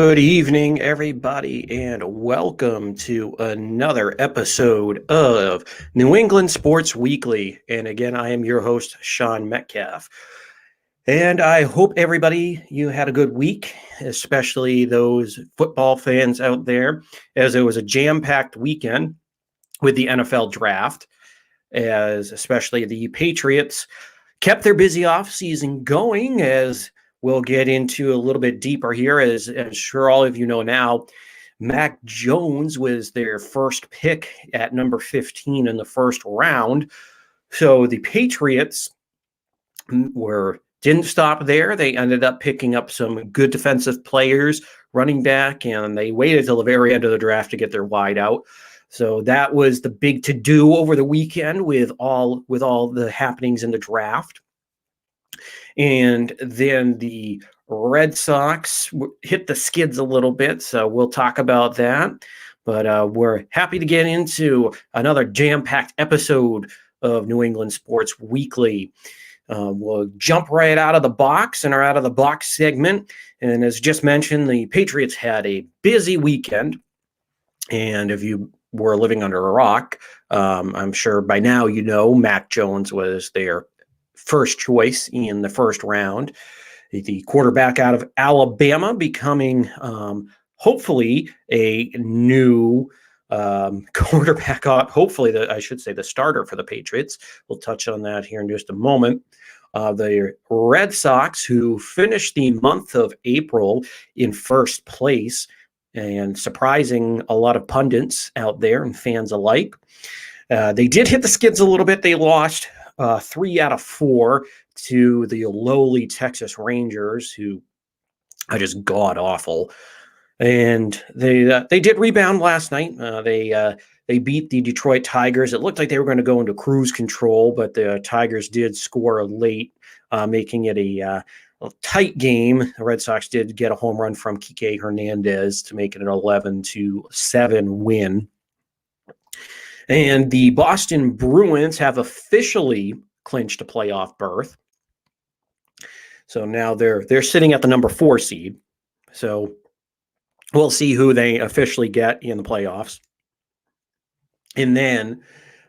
Good evening, everybody, and welcome to another episode of New England Sports Weekly. And again, I am your host, Sean Metcalf. And I hope everybody, you had a good week, especially those football fans out there, as it was a jam-packed weekend with the NFL draft, as especially the Patriots kept their busy offseason going, as we'll get into a little bit deeper here. As sure all of you know now, Mac Jones was their first pick at number 15 in the first round. So the Patriots didn't stop there. They ended up picking up some good defensive players, running back, and they waited till the very end of the draft to get their wide out. So that was the big to-do over the weekend with all the happenings in the draft. And then the Red Sox hit the skids a little bit, so we'll talk about that. But we're happy to get into another jam-packed episode of New England Sports Weekly. We'll jump right out of the box in our out of the box segment. And as just mentioned, the Patriots had a busy weekend. And if you were living under a rock, I'm sure by now you know Mac Jones was their first choice in the first round. The quarterback out of Alabama becoming hopefully a new quarterback, hopefully I should say the starter for the Patriots. We'll touch on that here in just a moment. The Red Sox, who finished the month of April in first place and surprising a lot of pundits out there and fans alike. They did hit the skids a little bit. They lost 3 out of 4 to the lowly Texas Rangers, who are just god awful. And they did rebound last night. They beat the Detroit Tigers. It looked like they were going to go into cruise control, but the Tigers did score late, making it a tight game. The Red Sox did get a home run from Kike Hernandez to make it an 11-7 win. And the Boston Bruins have officially clinched a playoff berth. So now they're sitting at the number 4 seed. So we'll see who they officially get in the playoffs. And then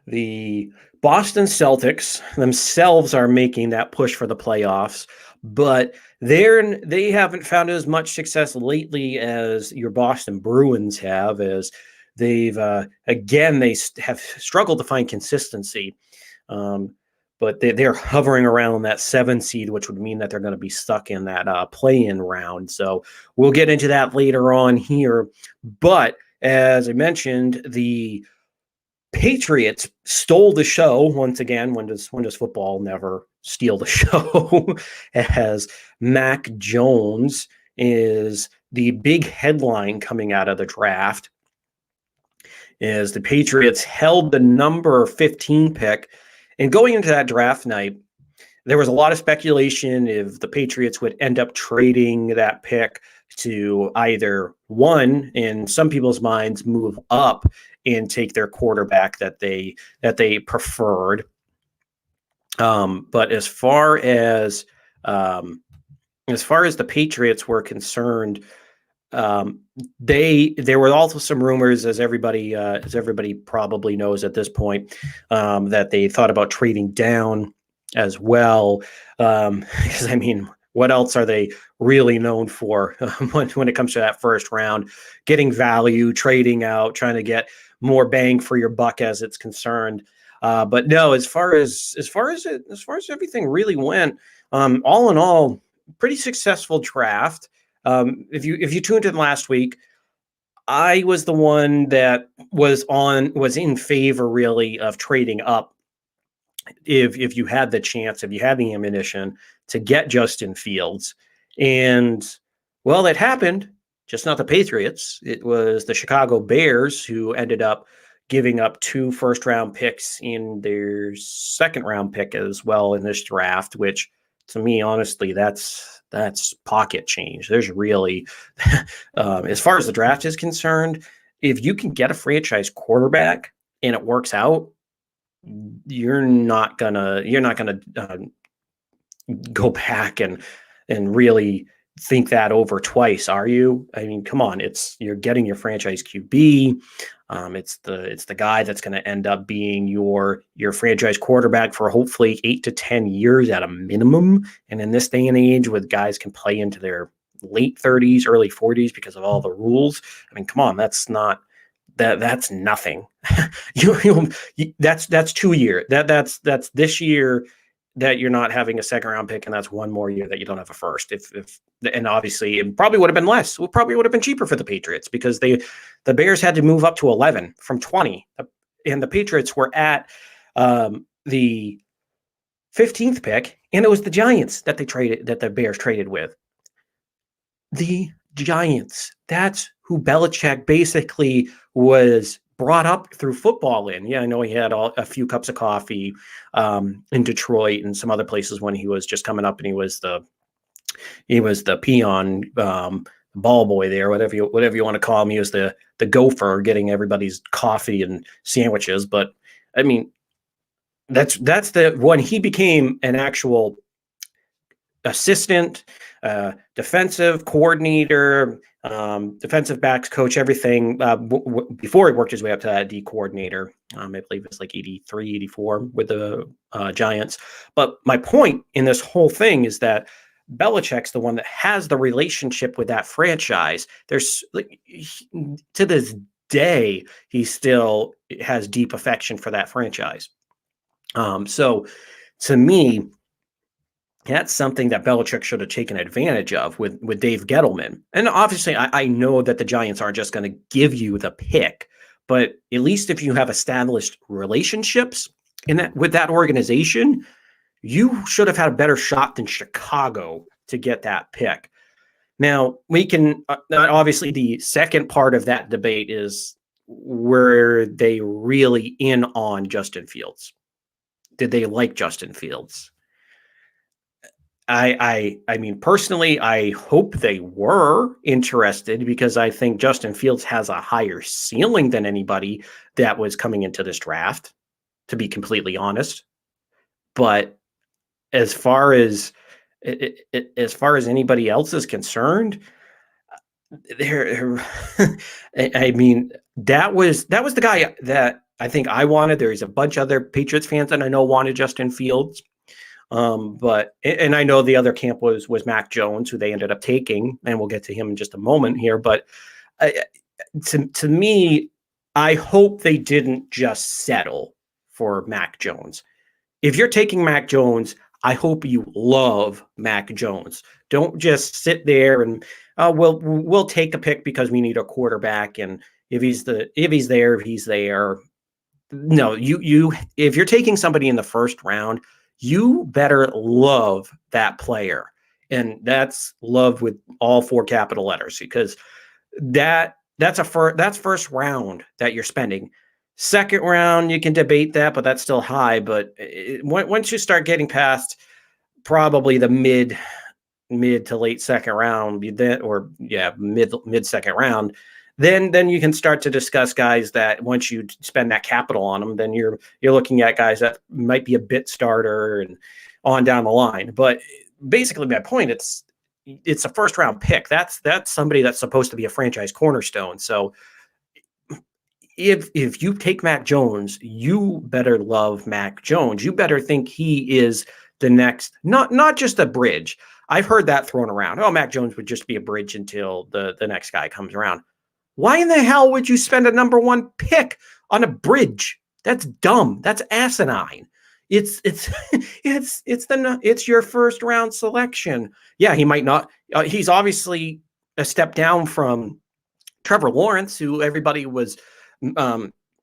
the Boston Celtics themselves are making that push for the playoffs, but they haven't found as much success lately as your Boston Bruins have, as they've they have struggled to find consistency. But they're hovering around that 7 seed, which would mean that they're going to be stuck in that play-in round. So we'll get into that later on here. But as I mentioned, the Patriots stole the show once again. When does football never steal the show? As Mac Jones is the big headline coming out of the draft, as the Patriots held the number 15 pick. And going into that draft night, there was a lot of speculation if the Patriots would end up trading that pick to either, one, in some people's minds, move up and take their quarterback that they preferred. But as far as the Patriots were concerned, there were also some rumors, as everybody probably knows at this point, that they thought about trading down as well. Because I mean, what else are they really known for when it comes to that first round? Getting value, trading out, trying to get more bang for your buck as it's concerned. But no, as far as everything really went, all in all, pretty successful draft. If you tuned in last week, I was the one that was in favor really of trading up if you had the chance, if you had the ammunition to get Justin Fields. And well, that happened, just not the Patriots. It was the Chicago Bears who ended up giving up 2 first-round picks in their second-round pick as well in this draft, which to me, honestly, that's pocket change. There's really, as far as the draft is concerned, if you can get a franchise quarterback and it works out, you're not gonna go back and really think that over twice, are you? I mean, come on, you're getting your franchise QB. It's the guy that's going to end up being your franchise quarterback for hopefully 8 to 10 years at a minimum. And in this day and age, with guys can play into their late 30s, early 40s because of all the rules. I mean, come on, that's nothing. That's 2 years. That's this year that you're not having a second round pick, and that's one more year that you don't have a first. If and obviously it probably would have been less. It probably would have been cheaper for the Patriots because the Bears had to move up to 11 from 20, and the Patriots were at the 15th pick, and it was the Giants that the Bears traded with. The Giants. That's who Belichick basically was brought up through football in. Yeah, I know he had a few cups of coffee in Detroit and some other places when he was just coming up, and he was the peon ball boy there, whatever you want to call him. He was the gopher getting everybody's coffee and sandwiches. But I mean, that's the when he became an actual assistant, defensive coordinator, defensive backs coach, everything before he worked his way up to that D coordinator. I believe it's like 83, 84 with the Giants. But my point in this whole thing is that Belichick's the one that has the relationship with that franchise. There's to this day, he still has deep affection for that franchise. So to me, that's something that Belichick should have taken advantage of with Dave Gettleman. And obviously, I know that the Giants aren't just going to give you the pick, but at least if you have established relationships with that organization, you should have had a better shot than Chicago to get that pick. Now, we can obviously the second part of that debate is, were they really in on Justin Fields? Did they like Justin Fields? I mean, personally, I hope they were interested because I think Justin Fields has a higher ceiling than anybody that was coming into this draft, to be completely honest. But as far as anybody else is concerned, I mean, that was the guy that I think I wanted. There's a bunch of other Patriots fans that I know wanted Justin Fields. But I know the other camp was Mac Jones, who they ended up taking, and we'll get to him in just a moment here. But to me, I hope they didn't just settle for Mac Jones. If you're taking Mac Jones, I hope you love Mac Jones. Don't just sit there and we'll take a pick because we need a quarterback, and if he's there, he's there. No, you if you're taking somebody in the first round, you better love that player. And that's love with all 4 capital letters, because that's first round that you're spending. Second round, you can debate that, but that's still high. But once you start getting past probably the mid to late second round, mid second round, then you can start to discuss guys that once you spend that capital on them, then you're looking at guys that might be a bit starter and on down the line. But basically, my point, it's a first round pick. That's somebody that's supposed to be a franchise cornerstone. So if you take Mac Jones, you better love Mac Jones. You better think he is the next, not just a bridge. I've heard that thrown around. Oh, Mac Jones would just be a bridge until the next guy comes around. Why in the hell would you spend a number 1 pick on a bridge? That's dumb. That's asinine. It's your first round selection. Yeah, he might not. He's obviously a step down from Trevor Lawrence, who everybody was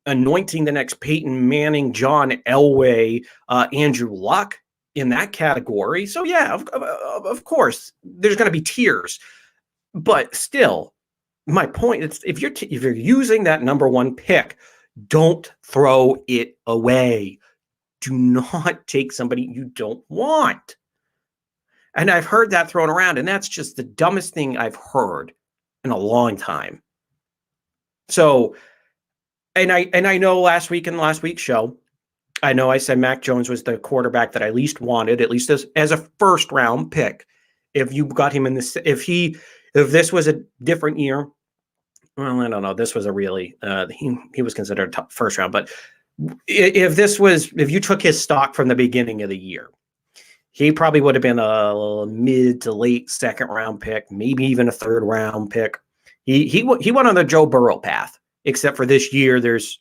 anointing the next Peyton Manning, John Elway, Andrew Luck in that category. So yeah, of course, there's going to be tiers, but still. My point is, if you're using that number 1 pick, don't throw it away. Do not take somebody you don't want. And I've heard that thrown around, and that's just the dumbest thing I've heard in a long time. So, and I know last week's show, I know I said Mac Jones was the quarterback that I least wanted, at least as a first round pick. if you got him in this, if this was a different year, well, I don't know. This was a really, he was considered top first round, but if you took his stock from the beginning of the year, he probably would have been a mid to late second round pick, maybe even a third round pick. He went on the Joe Burrow path, except for this year, there's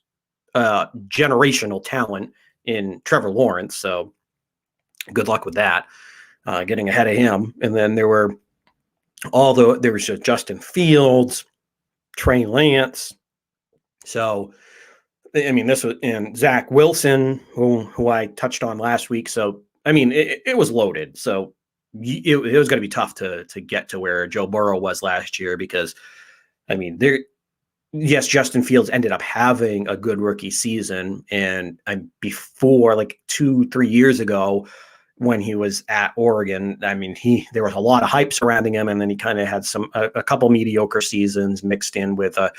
generational talent in Trevor Lawrence. So good luck with that, getting ahead of him. And then there was Justin Fields, Trey Lance. So, I mean, this was and Zach Wilson, who I touched on last week. So, I mean, it was loaded. So it was going to be tough to get to where Joe Burrow was last year because, I mean, yes, Justin Fields ended up having a good rookie season. And before, like 2-3 years ago, when he was at Oregon, I mean, there was a lot of hype surrounding him, and then he kind of had a couple mediocre seasons mixed in with a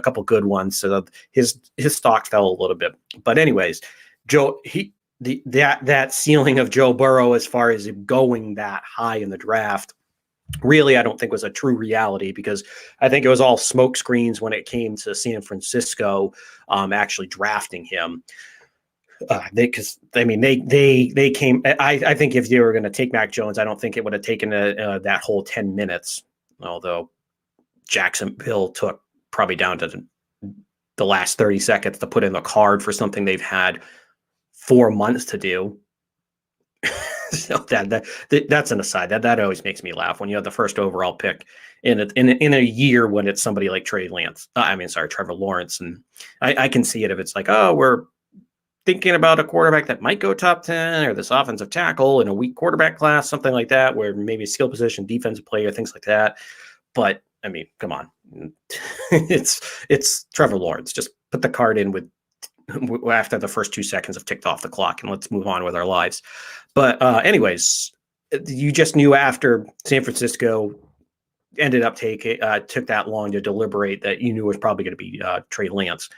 couple good ones. So his stock fell a little bit. But anyways, that ceiling of Joe Burrow as far as going that high in the draft, really, I don't think was a true reality because I think it was all smoke screens when it came to San Francisco actually drafting him. They came. I think if they were going to take Mac Jones, I don't think it would have taken that whole 10 minutes. Although Jacksonville took probably down to the last 30 seconds to put in the card for something they've had 4 months to do. So that's an aside. That always makes me laugh when you have the first overall pick in a year when it's somebody like Trevor Lawrence, and I can see it if it's like, oh, we're thinking about a quarterback that might go top 10 or this offensive tackle in a weak quarterback class, something like that, where maybe skill position, defensive player, things like that. But I mean, come on, it's Trevor Lawrence. Just put the card in with after the first 2 seconds have ticked off the clock and let's move on with our lives. But anyways, you just knew after San Francisco ended up took that long to deliberate that you knew it was probably going to be Trey Lance.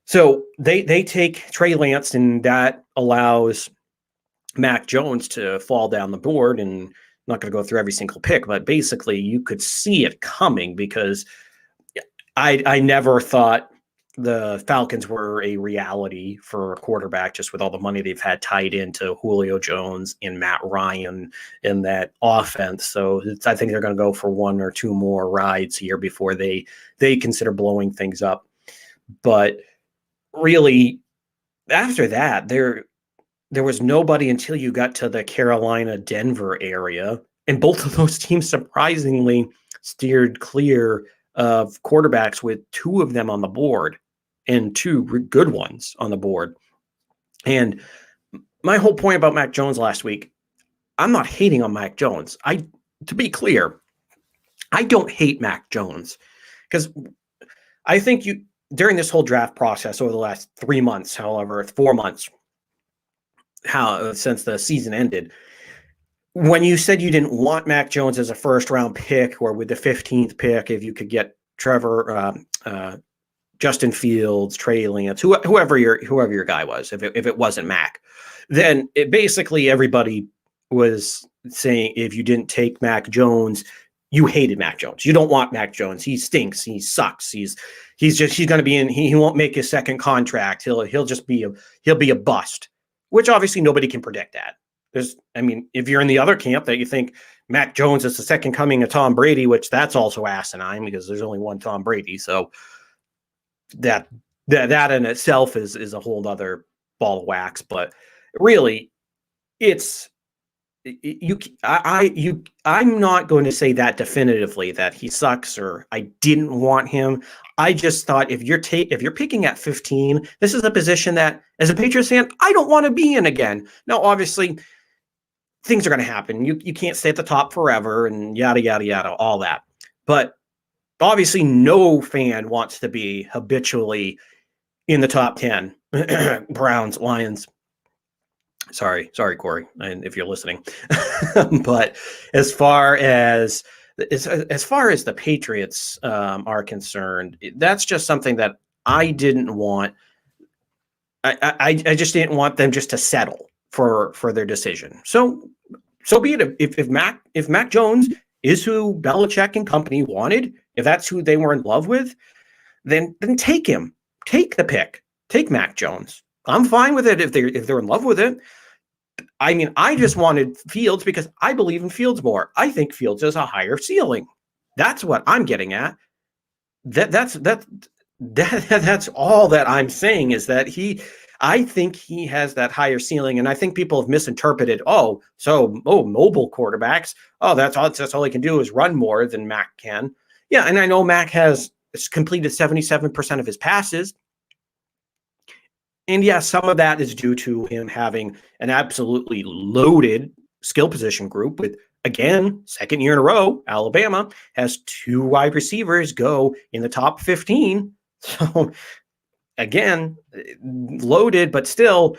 So they take Trey Lance, and that allows Mac Jones to fall down the board. And I'm not going to go through every single pick, but basically you could see it coming because I never thought the Falcons were a reality for a quarterback, just with all the money they've had tied into Julio Jones and Matt Ryan in that offense. So I think they're going to go for 1 or 2 more rides here before they consider blowing things up. But really, after that, there was nobody until you got to the Carolina-Denver area. And both of those teams surprisingly steered clear of quarterbacks with 2 of them on the board and 2 good ones on the board. And my whole point about Mac Jones last week, I'm not hating on Mac Jones. To be clear, I don't hate Mac Jones because I think during this whole draft process over the last 3 months, 4 months, since the season ended, when you said you didn't want Mac Jones as a first round pick or with the 15th pick, if you could get Justin Fields, Trey Lance, whoever your guy was, if it wasn't Mac, then basically everybody was saying if you didn't take Mac Jones, you hated Mac Jones. You don't want Mac Jones. He stinks. He sucks. He's going to be in. He won't make his second contract. He'll be a bust. Which obviously nobody can predict that. If you're in the other camp that you think Mac Jones is the second coming of Tom Brady, which that's also asinine because there's only one Tom Brady. So that in itself is a whole other ball of wax. But really, I'm not going to say that definitively that he sucks or I didn't want him. I just thought if you're picking at 15, this is a position that as a Patriots fan, I don't want to be in again. Now, obviously, things are going to happen. You can't stay at the top forever and yada, yada, yada, all that. But obviously no fan wants to be habitually in the top 10. Browns, Lions. Sorry, Corey, and if you're listening. But as far as the Patriots are concerned, that's just something that I didn't want. I just didn't want them just to settle for their decision. So so be it. If Mac Jones is who Belichick and company wanted, if that's who they were in love with, then take him. Take the pick. Take Mac Jones. I'm fine with it if they're in love with it. I mean, I just wanted Fields because I believe in Fields more. I think Fields has a higher ceiling. That's what I'm getting at. That's all that I'm saying is that I think he has that higher ceiling, and I think people have misinterpreted. Mobile quarterbacks. Oh, that's all he can do is run more than Mac can. Yeah, and I know Mac has completed 77% of his passes. And yeah, some of that is due to him having an absolutely loaded skill position group with, again, second year in a row, Alabama has 2 wide receivers go in the top 15. So again, loaded, but still,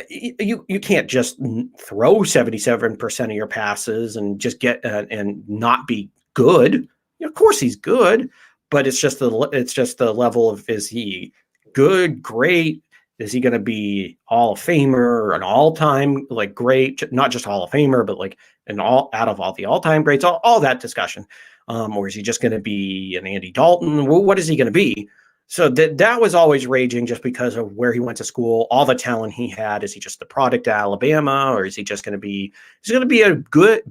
you can't just throw 77% of your passes and just get and not be good. Of course he's good, but it's just the level of, is he good, great? Is he going to be Hall of Famer, an all-time like great, not just Hall of Famer, but like out of all the all-time greats, all that discussion? Or is he just going to be an Andy Dalton? What is he going to be? So that was always raging just because of where he went to school, all the talent he had. Is he just the product of Alabama, or is he just going to be? Is he going to be a good?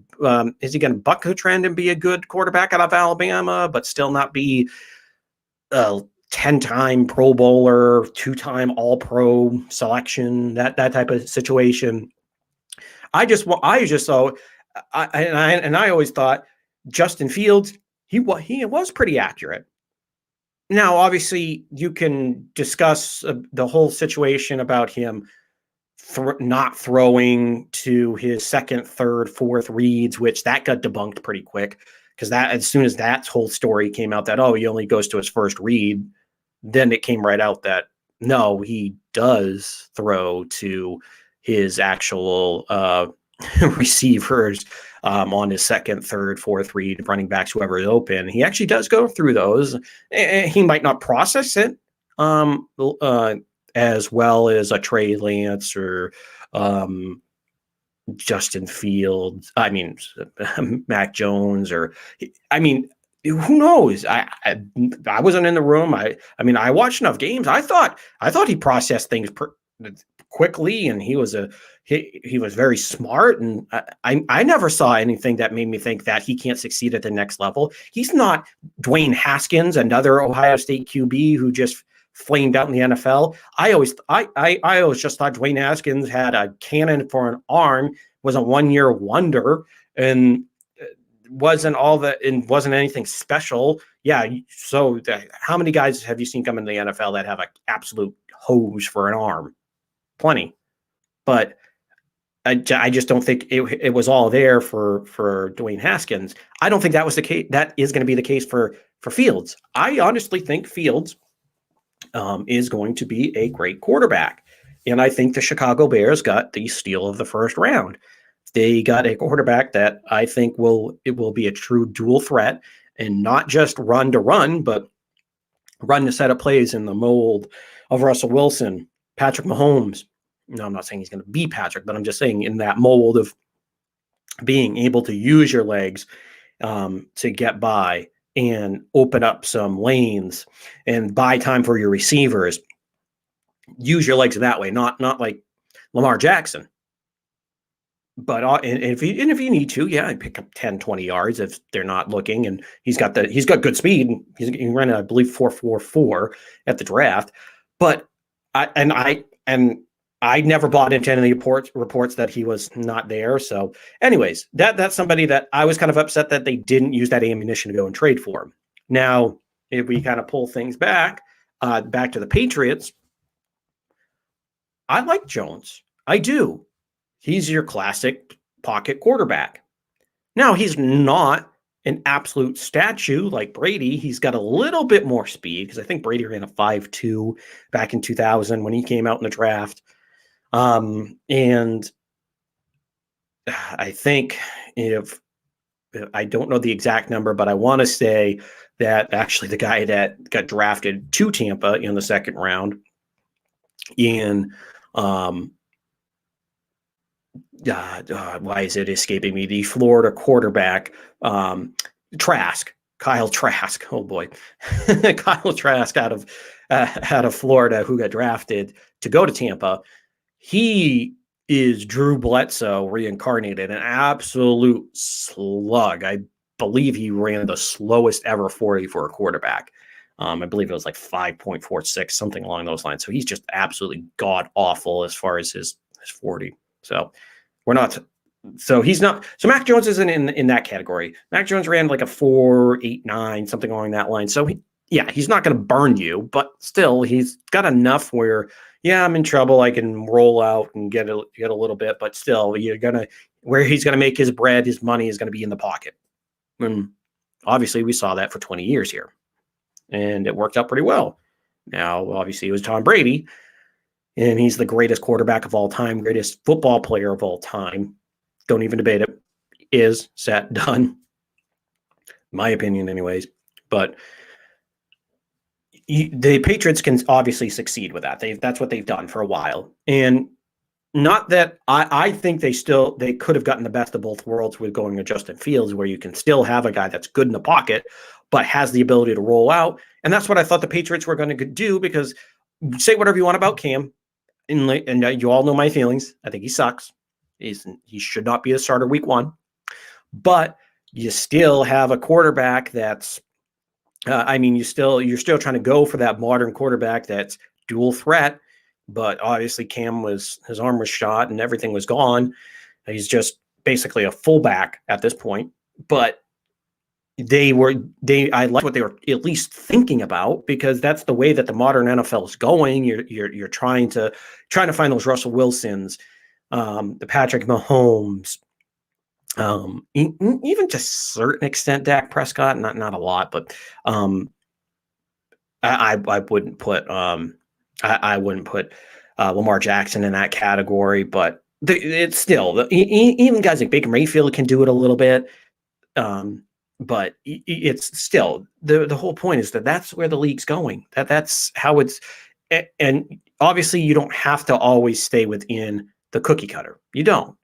Is he going to buck the trend and be a good quarterback out of Alabama, but still not be a 10-time Pro Bowler, 2-time All-Pro selection? That type of situation. I always thought Justin Fields, he was pretty accurate. Now, obviously, you can discuss the whole situation about him not throwing to his second, third, fourth reads, which that got debunked pretty quick, because that, as soon as that whole story came out that, he only goes to his first read, then it came right out that no, he does throw to his actual receivers on his second, third, fourth read, running backs, whoever is open. He actually does go through those. He might not process it as well as a Trey Lance or Justin Fields. I mean, Mac Jones, or who knows? I wasn't in the room. I watched enough games. I thought he processed things quickly, and he was very smart, and I never saw anything that made me think that he can't succeed at the next level. He's not Dwayne Haskins, another Ohio State QB who just flamed out in the NFL. I always just thought Dwayne Haskins had a cannon for an arm, was a 1-year wonder, and wasn't anything special. Yeah. So how many guys have you seen come in the NFL that have an absolute hose for an arm? Plenty. But I just don't think it was all there for Dwayne Haskins. I don't think that was the case. That is going to be the case for Fields. I honestly think Fields is going to be a great quarterback. And I think the Chicago Bears got the steal of the first round. They got a quarterback that I think will be a true dual threat, and not just run to run, but run to set up plays in the mold of Russell Wilson, Patrick Mahomes. No, I'm not saying he's going to be Patrick, but I'm just saying in that mold of being able to use your legs to get by and open up some lanes and buy time for your receivers. Use your legs that way, not like Lamar Jackson. But if you need to, yeah, pick up 10, 20 yards if they're not looking, and he's got good speed. He ran, I believe, 4.44 at the draft. But I never bought into any reports that he was not there. So, anyways, that's somebody that I was kind of upset that they didn't use that ammunition to go and trade for him. Now, if we kind of pull things back to the Patriots, I like Jones. I do. He's your classic pocket quarterback. Now, he's not an absolute statue like Brady. He's got a little bit more speed, because I think Brady ran a 5.2 back in 2000 when he came out in the draft. And I think if I don't know the exact number, but I want to say that actually the guy that got drafted to Tampa in the second round in why is it escaping me? The Florida quarterback, Trask, Kyle Trask. Oh boy, Kyle Trask out of Florida, who got drafted to go to Tampa. He is Drew Bledsoe reincarnated, an absolute slug. I believe he ran the slowest ever 40 for a quarterback. I believe it was like 5.46, something along those lines. So he's just absolutely god awful as far as his 40. So we're not. So he's not. So Mac Jones isn't in that category. Mac Jones ran like a 4.89, something along that line. So he's not going to burn you, but still, he's got enough where, yeah, I'm in trouble. I can roll out and get a little bit, but still, where he's gonna make his bread, his money is gonna be in the pocket. And obviously, we saw that for 20 years here, and it worked out pretty well. Now, obviously, it was Tom Brady, and he's the greatest quarterback of all time, greatest football player of all time. Don't even debate it. Is set done, my opinion, anyways. But the Patriots can obviously succeed with that. That's what they've done for a while, and not that I think they could have gotten the best of both worlds with going to Justin Fields, where you can still have a guy that's good in the pocket, but has the ability to roll out. And that's what I thought the Patriots were going to do, because say whatever you want about Cam, and you all know my feelings. I think he sucks. He should not be a starter week 1, but you still have a quarterback that's, you're still trying to go for that modern quarterback that's dual threat. But obviously his arm was shot and everything was gone. He's just basically a fullback at this point. But I like what they were at least thinking about, because that's the way that the modern NFL is going. You're trying to find those Russell Wilsons, the Patrick Mahomes, even to a certain extent Dak Prescott, not a lot, but I wouldn't put I wouldn't put Lamar Jackson in that category, but it's still, even guys like Baker Mayfield can do it a little bit. But it's still, the whole point is that's where the league's going. That's how it's, and obviously you don't have to always stay within the cookie cutter. You don't.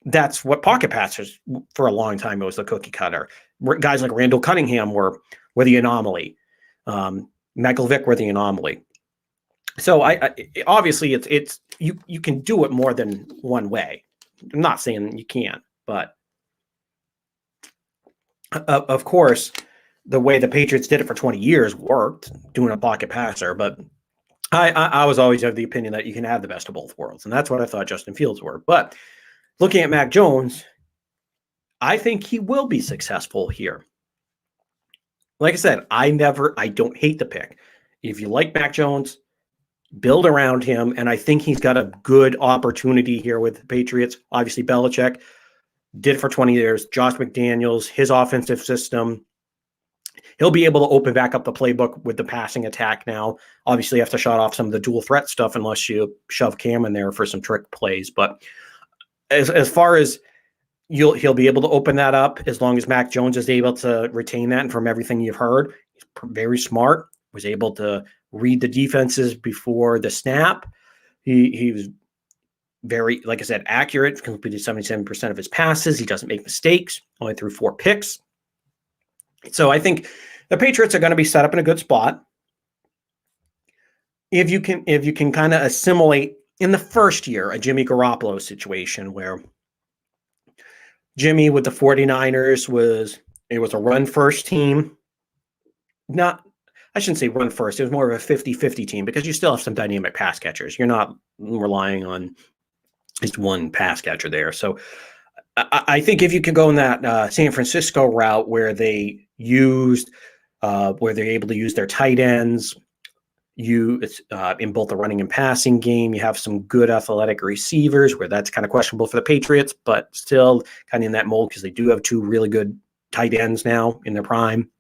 That's what pocket passers for a long time, it was the cookie cutter. Guys like Randall Cunningham were the anomaly. Michael Vick were the anomaly. So I obviously it's you can do it more than one way. I'm not saying you can't, but of course, the way the Patriots did it for 20 years worked, doing a pocket passer. But I was always of the opinion that you can have the best of both worlds, and that's what I thought Justin Fields were. But looking at Mac Jones, I think he will be successful here. Like I said, I don't hate the pick. If you like Mac Jones, build around him, and I think he's got a good opportunity here with the Patriots. Obviously, Belichick did it for 20 years. Josh McDaniels, his offensive system, he'll be able to open back up the playbook with the passing attack now. Obviously, you have to shut off some of the dual threat stuff unless you shove Cam in there for some trick plays. But as far as he'll be able to open that up as long as Mac Jones is able to retain that. And from everything you've heard, he's very smart, was able to read the defenses before the snap. He was very, like I said, accurate, completed 77% of his passes. He doesn't make mistakes, only threw 4 picks. So I think the Patriots are going to be set up in a good spot. If you can kind of assimilate in the first year a Jimmy Garoppolo situation where Jimmy with the 49ers was a run first team. I shouldn't say run first. It was more of a 50-50 team, because you still have some dynamic pass catchers. You're not relying on just one pass catcher there. So I think if you can go in that San Francisco route where they're able to use their tight ends, in both the running and passing game, you have some good athletic receivers, where that's kind of questionable for the Patriots, but still kind of in that mold, because they do have 2 really good tight ends now in their prime.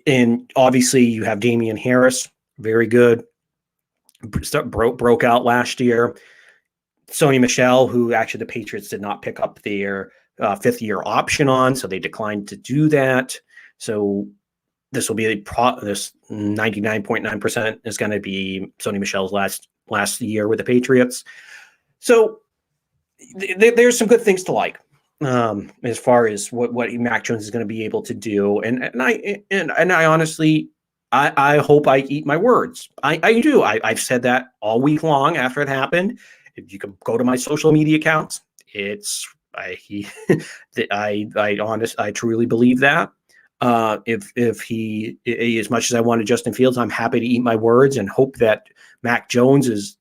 And obviously you have Damian Harris, very good, broke out last year. Sony Michel, who actually the Patriots did not pick up their 5th-year option on, so they declined to do that. So this will be this 99.9% is going to be Sony Michel's last year with the Patriots. So there's some good things to like, as far as what Mac Jones is going to be able to do, and I honestly, I hope I eat my words. I do. I've said that all week long after it happened. If you can go to my social media accounts, it's I truly believe that. If he, as much as I wanted Justin Fields, I'm happy to eat my words and hope that Mac Jones is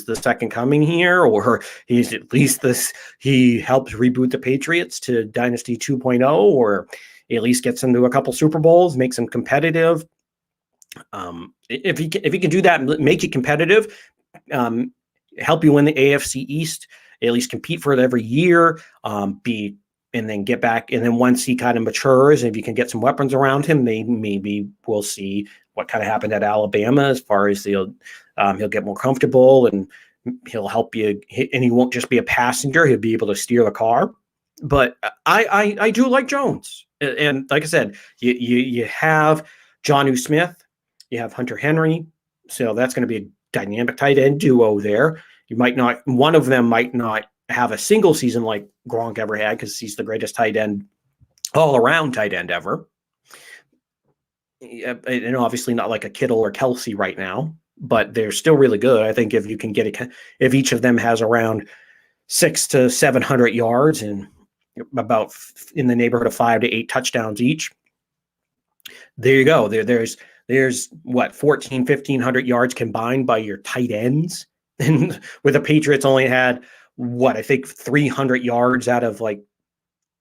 the second coming here, or he's at least this. He helps reboot the Patriots to Dynasty 2.0, or at least gets them to a couple Super Bowls, makes them competitive. If he can do that, make you competitive, help you win the AFC East, at least compete for it every year, and then get back. And then once he kind of matures, if you can get some weapons around him, maybe we'll see what kind of happened at Alabama as far as he'll get more comfortable and he'll help you. And he won't just be a passenger; he'll be able to steer the car. But I do like Jones, and like I said, you have Jonnu Smith, you have Hunter Henry, so that's going to be a dynamic tight end duo there. One of them might not have a single season like Gronk ever had because he's the greatest tight end, all around tight end ever. And obviously not like a Kittle or Kelsey right now, but they're still really good. I think if you can if each of them has around 600 to 700 yards and about in the neighborhood of 5 to 8 touchdowns each, there you go. There's what, 1,500 yards combined by your tight ends. And with the Patriots only had I think 300 yards out of like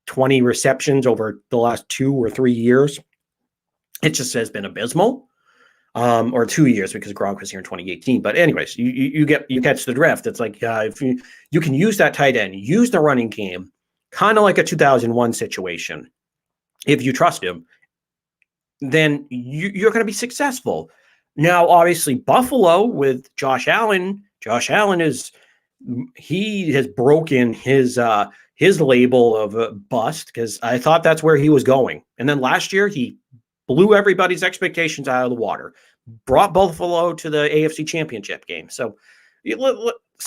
20 receptions over the last 2 or 3 years. It just has been abysmal. Or 2 years because Gronk was here in 2018. But anyways, you catch the drift. It's like if you can use that tight end, use the running game, kind of like a 2001 situation. If you trust him, then you're going to be successful. Now, obviously, Buffalo with Josh Allen. Josh Allen he has broken his label of a bust because I thought that's where he was going. And then last year he blew everybody's expectations out of the water, brought Buffalo to the AFC Championship game. So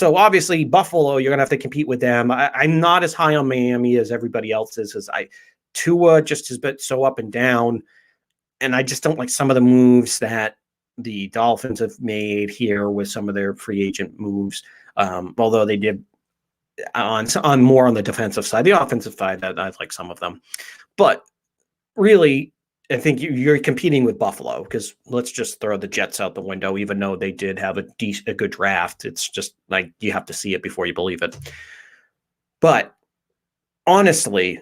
obviously Buffalo, you're going to have to compete with them. I'm not as high on Miami as everybody else is. Tua just has been so up and down, and I just don't like some of the moves that the Dolphins have made here with some of their free agent moves. Although they did on more on the defensive side, the offensive side, I like some of them, but really, I think you're competing with Buffalo because let's just throw the Jets out the window. Even though they did have a good draft, it's just like you have to see it before you believe it. But honestly,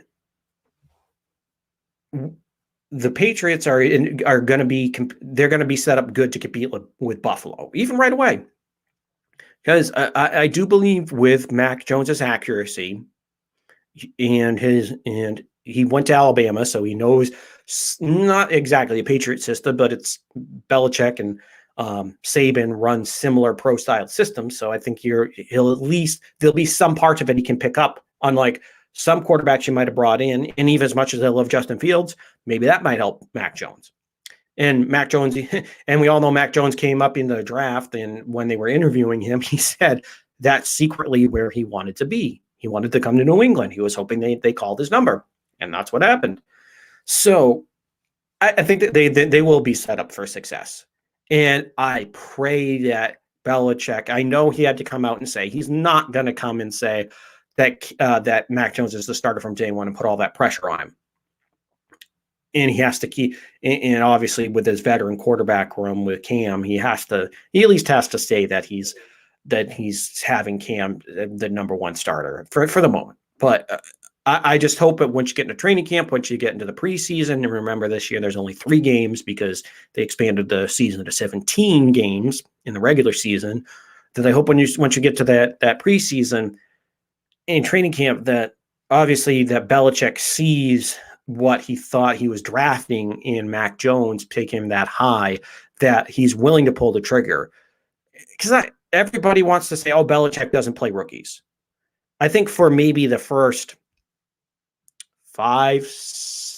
the Patriots are going to be set up good to compete with Buffalo, even right away. Because I do believe with Mac Jones's accuracy and he went to Alabama, so he knows not exactly a Patriot system, but it's Belichick and Saban run similar pro style systems. So I think he'll at least there'll be some parts of it he can pick up, unlike some quarterbacks you might have brought in. And even as much as I love Justin Fields, maybe that might help Mac Jones. And Mac Jones, and we all know Mac Jones came up in the draft, and when they were interviewing him, he said that's secretly where he wanted to be. He wanted to come to New England. He was hoping they called his number, and that's what happened. So I think that they will be set up for success. And I pray that Belichick, I know he had to come out and say he's not going to come and say that Mac Jones is the starter from day one and put all that pressure on him. And he has to keep, and obviously with his veteran quarterback room with Cam, he at least has to say that he's having Cam the number one starter for the moment. But I just hope that once you get into training camp, once you get into the preseason, and remember this year there's only 3 games because they expanded the season to 17 games in the regular season, that I hope once you get to that preseason in training camp, that obviously that Belichick sees what he thought he was drafting in Mac Jones, take him that high, that he's willing to pull the trigger. Because everybody wants to say, oh, Belichick doesn't play rookies. I think for maybe the first 5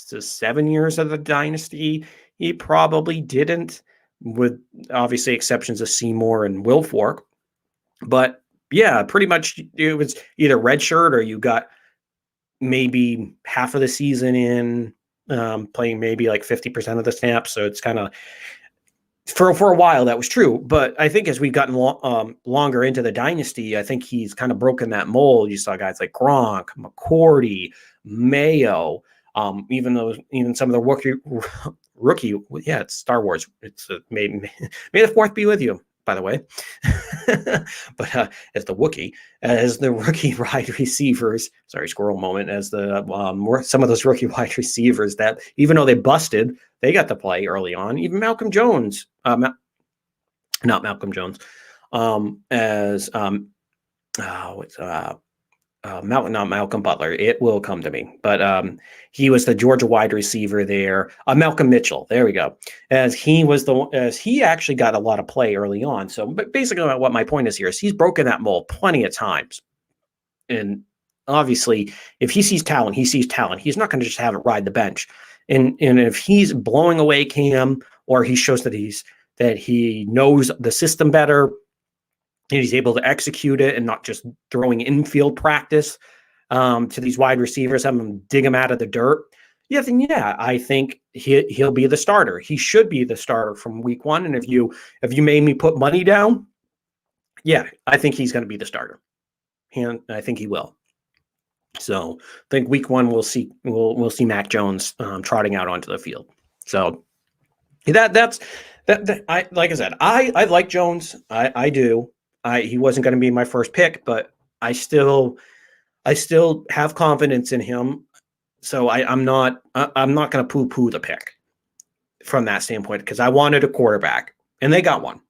to 7 years of the dynasty, he probably didn't, with obviously exceptions of Seymour and Wilfork. But Yeah, pretty much it was either redshirt or you got maybe half of the season in, playing maybe like 50% of the snaps. So it's kind of for a while that was true. But I think as we've gotten longer into the dynasty, I think he's kind of broken that mold. You saw guys like Gronk, McCourty, Mayo, even some of the rookie. Yeah, it's Star Wars. It's may the fourth be with you, by the way. But as the Wookiee, as the rookie wide receivers, sorry, squirrel moment, as the some of those rookie wide receivers that even though they busted, they got to play early on. Even Malcolm Jones, not Malcolm Jones, as not Malcolm Butler. It will come to me, but he was the Georgia wide receiver there. Malcolm Mitchell. There we go. As he actually got a lot of play early on. So, but basically, what my point is here is he's broken that mold plenty of times, and obviously, if he sees talent, he sees talent. He's not going to just have it ride the bench. And if he's blowing away Cam, or he shows that he knows the system better, and he's able to execute it and not just throwing infield practice to these wide receivers, having them dig them out of the dirt. Yeah, I think he'll be the starter. He should be the starter from week one. And if you made me put money down, yeah, I think he's going to be the starter. And I think he will. So I think week one we'll see Mac Jones trotting out onto the field. So that's I like I said, I like Jones. I do. He wasn't going to be my first pick, but I still have confidence in him. So I'm not going to poo-poo the pick from that standpoint, because I wanted a quarterback and they got one.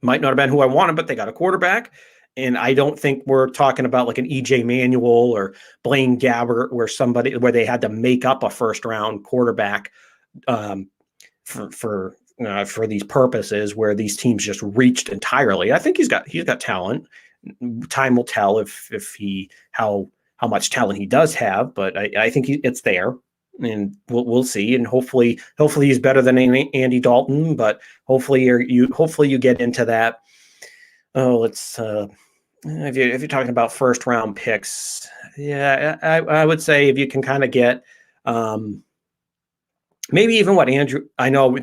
Might not have been who I wanted, but they got a quarterback. And I don't think we're talking about like an EJ Manuel or Blaine Gabbert, where they had to make up a first round quarterback for these purposes, where these teams just reached entirely. I think he's got talent. Time will tell if he how much talent he does have, but I think it's there, and we'll see. And hopefully he's better than Andy Dalton. But hopefully you get into that. Oh, let's if you're talking about first round picks, yeah, I would say if you can kind of get maybe even what Andrew. I know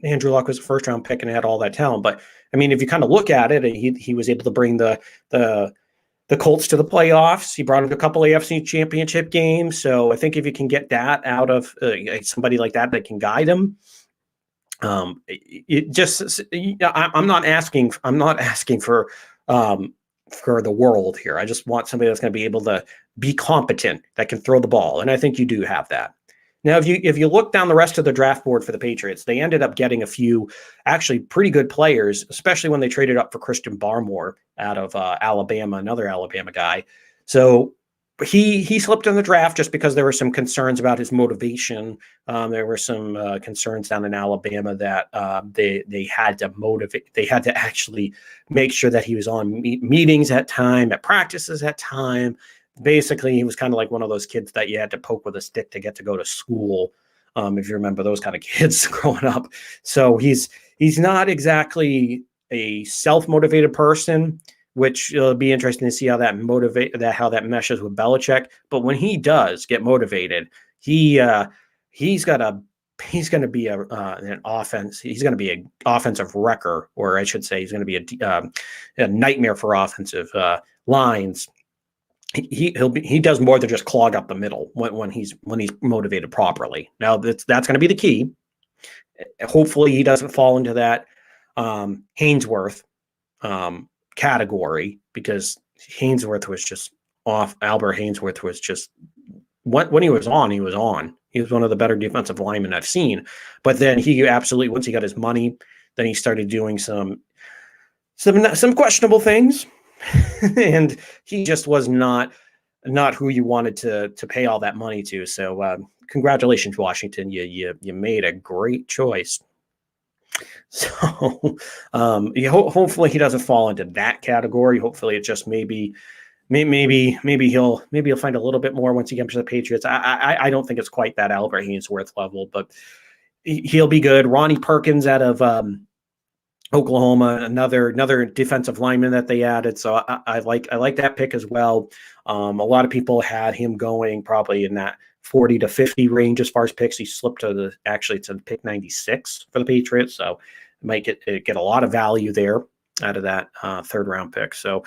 Andrew Luck was a first round pick and had all that talent, but I mean, if you kind of look at it, he was able to bring the Colts to the playoffs. He brought him to a couple AFC championship games. So I think if you can get that out of somebody like that can guide him. I'm not asking for the world here. I just want somebody that's going to be able to be competent, that can throw the ball. And I think you do have that. Now, if you look down the rest of the draft board for the Patriots, they ended up getting a few actually pretty good players, especially when they traded up for Christian Barmore out of Alabama, another Alabama guy. So he slipped in the draft just because there were some concerns about his motivation. There were some concerns down in Alabama that they had to motivate. They had to actually make sure that he was on meetings at time, at practices at time. Basically, he was kind of like one of those kids that you had to poke with a stick to get to go to school. If you remember those kind of kids growing up. So he's not exactly a self-motivated person, which it'll be interesting to see how that meshes with Belichick. But when he does get motivated, he's going to be an offense. He's going to be an offensive wrecker, or I should say, he's going to be a nightmare for offensive lines. He does more than just clog up the middle when he's motivated properly. Now that's going to be the key. Hopefully he doesn't fall into that Haynesworth category, because Haynesworth was just off. Albert Haynesworth was just when he was on. He was one of the better defensive linemen I've seen. But then he absolutely, once he got his money, then he started doing some questionable things. And he just was not who you wanted to pay all that money to. So congratulations, Washington. You made a great choice. So hopefully he doesn't fall into that category. Hopefully it just maybe he'll find a little bit more once he comes to the Patriots. I don't think it's quite that Albert Haynesworth level, but he'll be good. Ronnie Perkins out of Oklahoma, another defensive lineman that they added. So I like that pick as well. A lot of people had him going probably in that 40 to 50 range as far as picks. He slipped to pick 96 for the Patriots. So might get a lot of value there out of that third round pick. So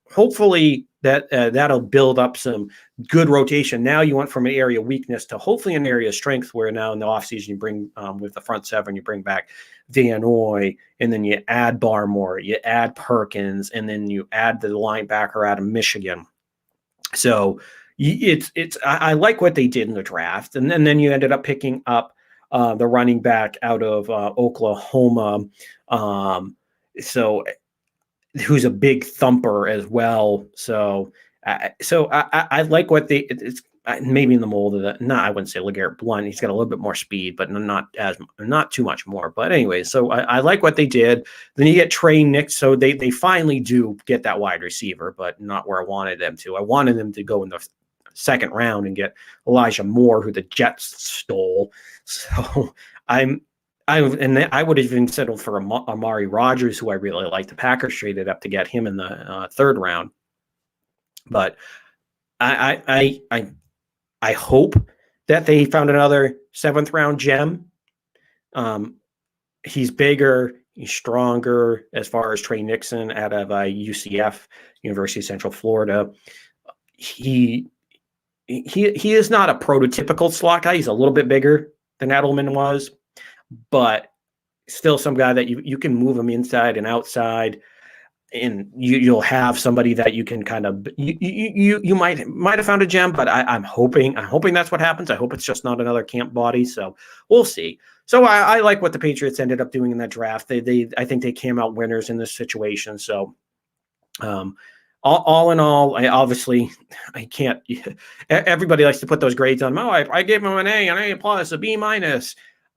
hopefully that'll build up some good rotation. Now you went from an area of weakness to hopefully an area of strength, where now in the offseason you bring with the front seven, you bring back Van Noy, and then you add Barmore, you add Perkins, and then you add the linebacker out of Michigan. So I like what they did in the draft, and then you ended up picking up the running back out of Oklahoma, so who's a big thumper as well. So I like what it's maybe in the mold of that. No, I wouldn't say LeGarrette Blount. He's got a little bit more speed, but not too much more. But anyway, so I like what they did. Then you get Trey Nix. So they finally do get that wide receiver, but not where I wanted them to. I wanted them to go in the second round and get Elijah Moore, who the Jets stole. So I would have even settled for Amari Rodgers, who I really like. The Packers traded up to get him in the third round. But I hope that they found another seventh round gem. He's bigger, he's stronger as far as Trey Nixon out of UCF, University of Central Florida. He is not a prototypical slot guy. He's a little bit bigger than Edelman was, but still some guy that you can move him inside and outside, and you'll have somebody that you can kind of you might have found a gem, but I'm hoping that's what happens. I hope it's just not another camp body. So we'll see. So I like what the Patriots ended up doing in that draft. I think they came out winners in this situation. So all in all, I can't. Everybody likes to put those grades on. I gave him an A, an A plus, a B minus.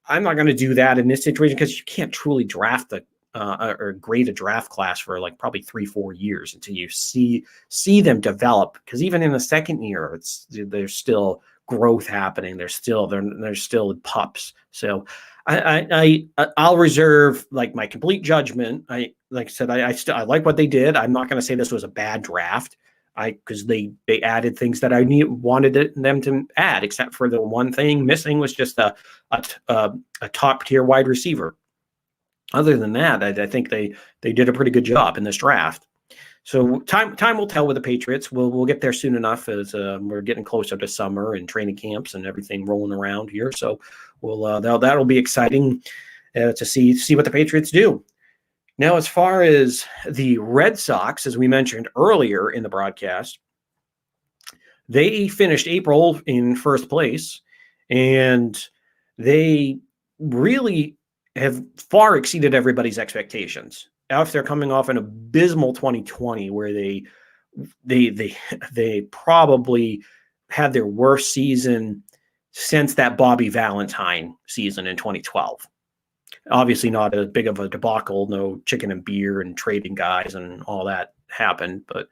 I'm not going to do that in this situation because you can't truly draft or grade a draft class for like probably 3-4 years until you see them develop. Because even in the second year, there's still growth happening. They're still pups. So I'll reserve like my complete judgment. I like what they did. I'm not going to say this was a bad draft. Because they added things that I wanted them to add, except for the one thing missing was just a top tier wide receiver. Other than that, I think they did a pretty good job in this draft. So time will tell with the Patriots. We'll get there soon enough as we're getting closer to summer and training camps and everything rolling around here. So that'll be exciting to see what the Patriots do. Now, as far as the Red Sox, as we mentioned earlier in the broadcast, they finished April in first place, and they really have far exceeded everybody's expectations. After coming off an abysmal 2020, where they probably had their worst season since that Bobby Valentine season in 2012. Obviously not as big of a debacle, no chicken and beer and trading guys and all that happened, but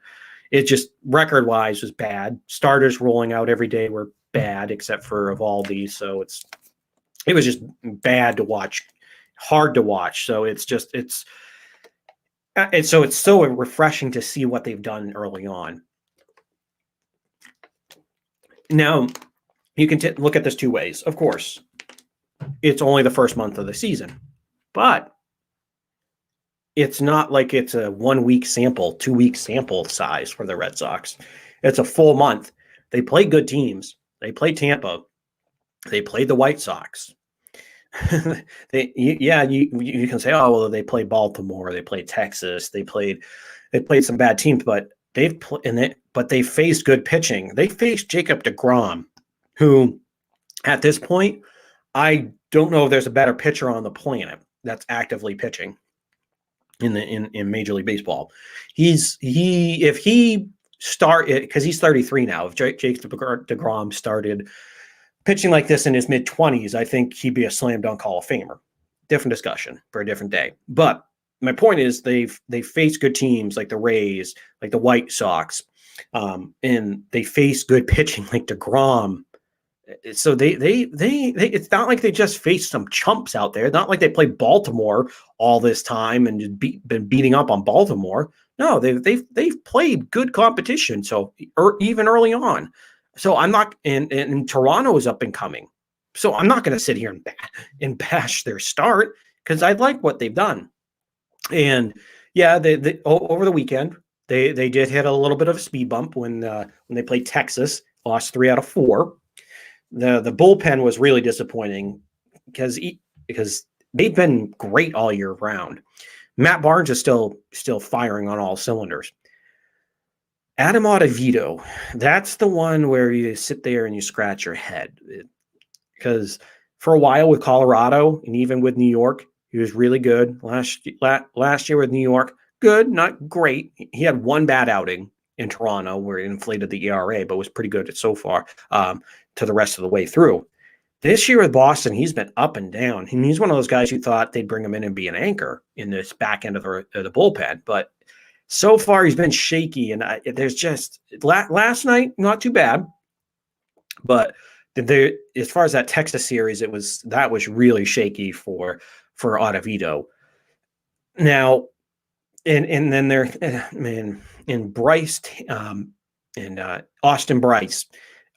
it just record-wise was bad. Starters rolling out every day were bad, except for Evaldi. So it was just bad to watch, hard to watch. So it's so refreshing to see what they've done early on. Now, you can look at this two ways. Of course, it's only the first month of the season, but it's not like it's a 1 week sample, 2 week sample size for the Red Sox. It's a full month. They play good teams. They play Tampa. They played the White Sox. You can say, oh, well, they played Baltimore. They played Texas. They played some bad teams, but they faced good pitching. They faced Jacob deGrom, who at this point, I don't know if there's a better pitcher on the planet that's actively pitching in Major League Baseball. If he started, because he's 33 now, if Jacob deGrom started pitching like this in his mid-20s, I think he'd be a slam dunk Hall of Famer. Different discussion for a different day. But my point is they face good teams like the Rays, like the White Sox, and they face good pitching like deGrom So it's not like they just faced some chumps out there. Not like they played Baltimore all this time and just been beating up on Baltimore. No, they've played good competition. So even early on, so I'm not. And Toronto is up and coming. So I'm not going to sit here and bash their start because I like what they've done. And yeah, they over the weekend they did hit a little bit of a speed bump when they played Texas, lost 3 out of 4. The bullpen was really disappointing because they've been great all year round. Matt Barnes is still firing on all cylinders. Adam Ottavino, that's the one where you sit there and you scratch your head because for a while with Colorado and even with New York, he was really good. Last year with New York, good, not great. He had one bad outing in Toronto where it inflated the ERA, but was pretty good so far to the rest of the way through. This year with Boston, he's been up and down. And he's one of those guys who thought they'd bring him in and be an anchor in this back end of the bullpen. But so far, he's been shaky. And there's just last night, not too bad. But as far as that Texas series, that was really shaky for Ottavino. Now, and then there, man, in Bryce and Austin Bryce,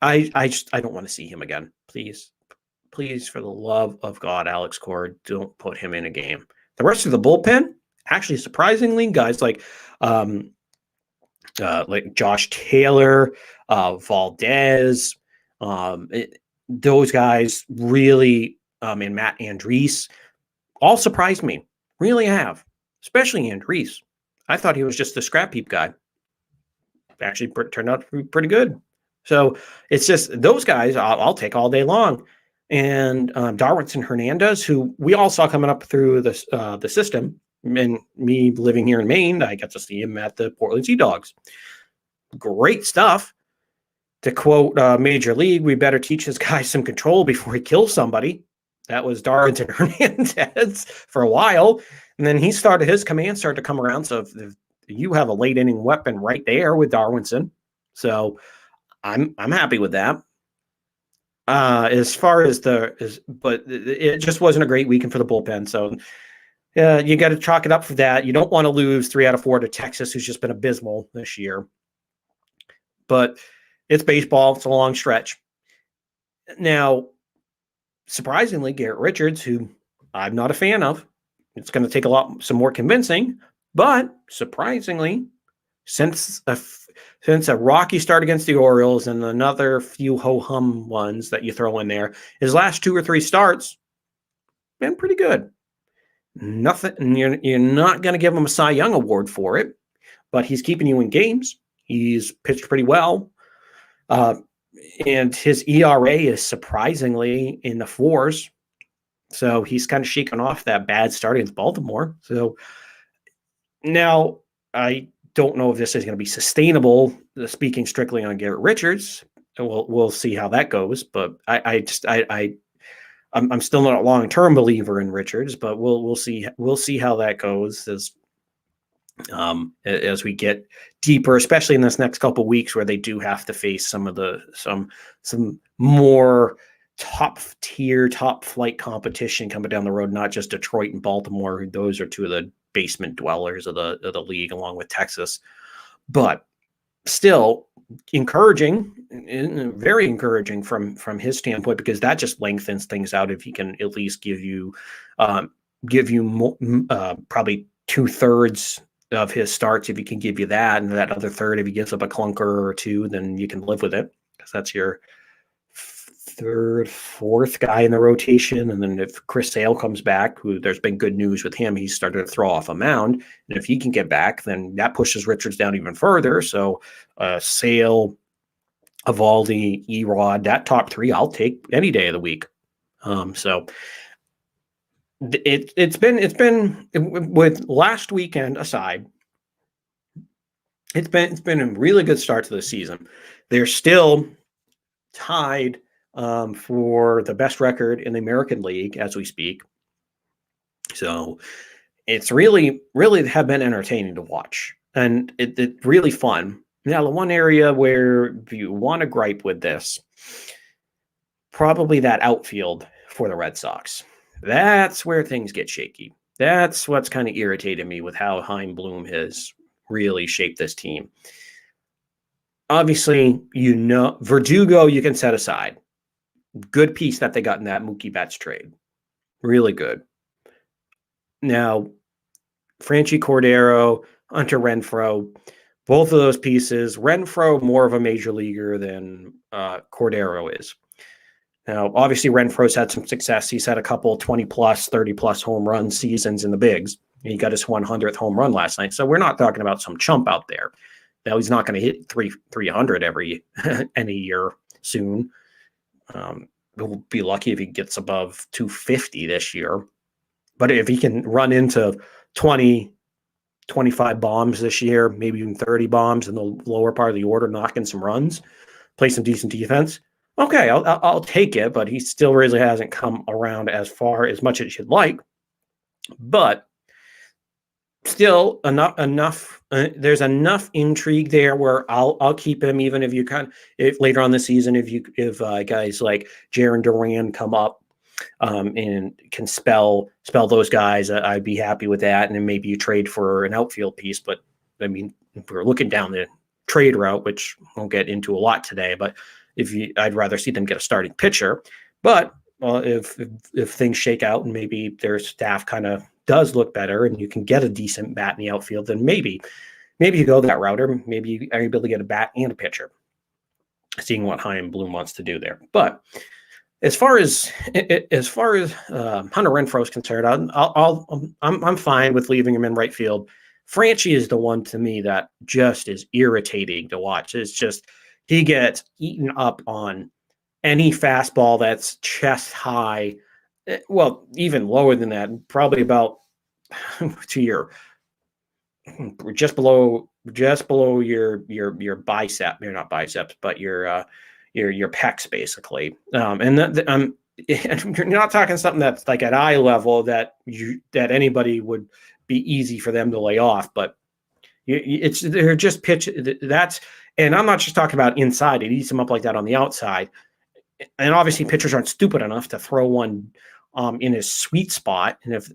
I don't want to see him again. Please, for the love of God, Alex Cora, don't put him in a game. The rest of the bullpen, actually, surprisingly, guys like Josh Taylor, Valdez, those guys really, and Matt Andriese, all surprised me. Really have, especially Andriese. I thought he was just a scrap heap guy. Actually, turned out to be pretty good. So it's just those guys I'll take all day long. And Darwinson Hernandez, who we all saw coming up through the system, and me living here in Maine, I got to see him at the Portland Sea Dogs. Great stuff. To quote Major League, we better teach this guy some control before he kills somebody. That was Darwinson Hernandez for a while. And then his command started to come around. So if you have a late inning weapon right there with Darwinson. So I'm happy with that. As far as but it just wasn't a great weekend for the bullpen. So you got to chalk it up for that. You don't want to lose 3 out of 4 to Texas, who's just been abysmal this year. But it's baseball. It's a long stretch. Now, surprisingly, Garrett Richards, who I'm not a fan of, it's going to take some more convincing. But surprisingly, since a rocky start against the Orioles and another few ho-hum ones that you throw in there, his last 2 or 3 starts been pretty good. Nothing. You're not going to give him a Cy Young award for it, but he's keeping you in games. He's pitched pretty well. And his ERA is surprisingly in the 4s. So he's kind of shaking off that bad start against Baltimore. So now I don't know if this is going to be sustainable, speaking strictly on Garrett Richards. We'll see how that goes. But I'm still not a long-term believer in Richards, but we'll see how that goes as we get deeper, especially in this next couple of weeks where they do have to face some more top tier, top flight competition coming down the road, not just Detroit and Baltimore. Those are 2 of the basement dwellers of the league, along with Texas. But still encouraging, very encouraging from his standpoint, because that just lengthens things out. If he can at least give you probably 2/3 of his starts, if he can give you that, and that other third, if he gives up a clunker or 2, then you can live with it, because that's your 3rd, 4th guy in the rotation. And then if Chris Sale comes back, who there's been good news with him, he's started to throw off a mound. And if he can get back, then that pushes Richards down even further. So Sale, Evaldi, Erod, that top 3, I'll take any day of the week. So it's been with last weekend aside, it's been a really good start to the season. They're still tied for the best record in the American League as we speak. So it's really have been entertaining to watch, and it's really fun. Now, the one area where you want to gripe with this, probably that outfield for the Red Sox. That's where things get shaky. That's what's kind of irritated me with how Chaim Bloom has really shaped this team. Obviously, Verdugo you can set aside. Good piece that they got in that Mookie Betts trade. Really good. Now, Franchy Cordero, Hunter Renfroe, both of those pieces. Renfroe more of a major leaguer than Cordero is. Now, obviously, Renfroe's had some success. He's had a couple 20-plus, 30-plus home run seasons in the bigs. He got his 100th home run last night. So we're not talking about some chump out there. Now, he's not going to hit 300 any year soon. We'll be lucky if he gets above 250 this year. But if he can run into 20, 25 bombs this year, maybe even 30 bombs in the lower part of the order, knocking some runs, play some decent defense, okay, I'll take it. But he still really hasn't come around as much as you'd like. But still enough. There's enough intrigue there where I'll keep him, even if if later on the season, if guys like Jarren Duran come up and can spell those guys, I'd be happy with that. And then maybe you trade for an outfield piece. But I mean, if we're looking down the trade route, which we'll get into a lot today, but I'd rather see them get a starting pitcher. But if things shake out and maybe their staff kind of does look better and you can get a decent bat in the outfield, then maybe you go that route, or maybe you are able to get a bat and a pitcher, seeing what Chaim Bloom wants to do there. But as far as Hunter Renfroe is concerned, I'm fine with leaving him in right field. Franchy is the one to me that just is irritating to watch. It's just he gets eaten up on any fastball that's chest high. Well, even lower than that, probably about to your just below your bicep. You're not biceps, but your pecs basically. And you're not talking something that's like at eye level that anybody would be easy for them to lay off, but they're just pitch. And I'm not just talking about inside. It eats them up like that on the outside. And obviously pitchers aren't stupid enough to throw one in his sweet spot. And if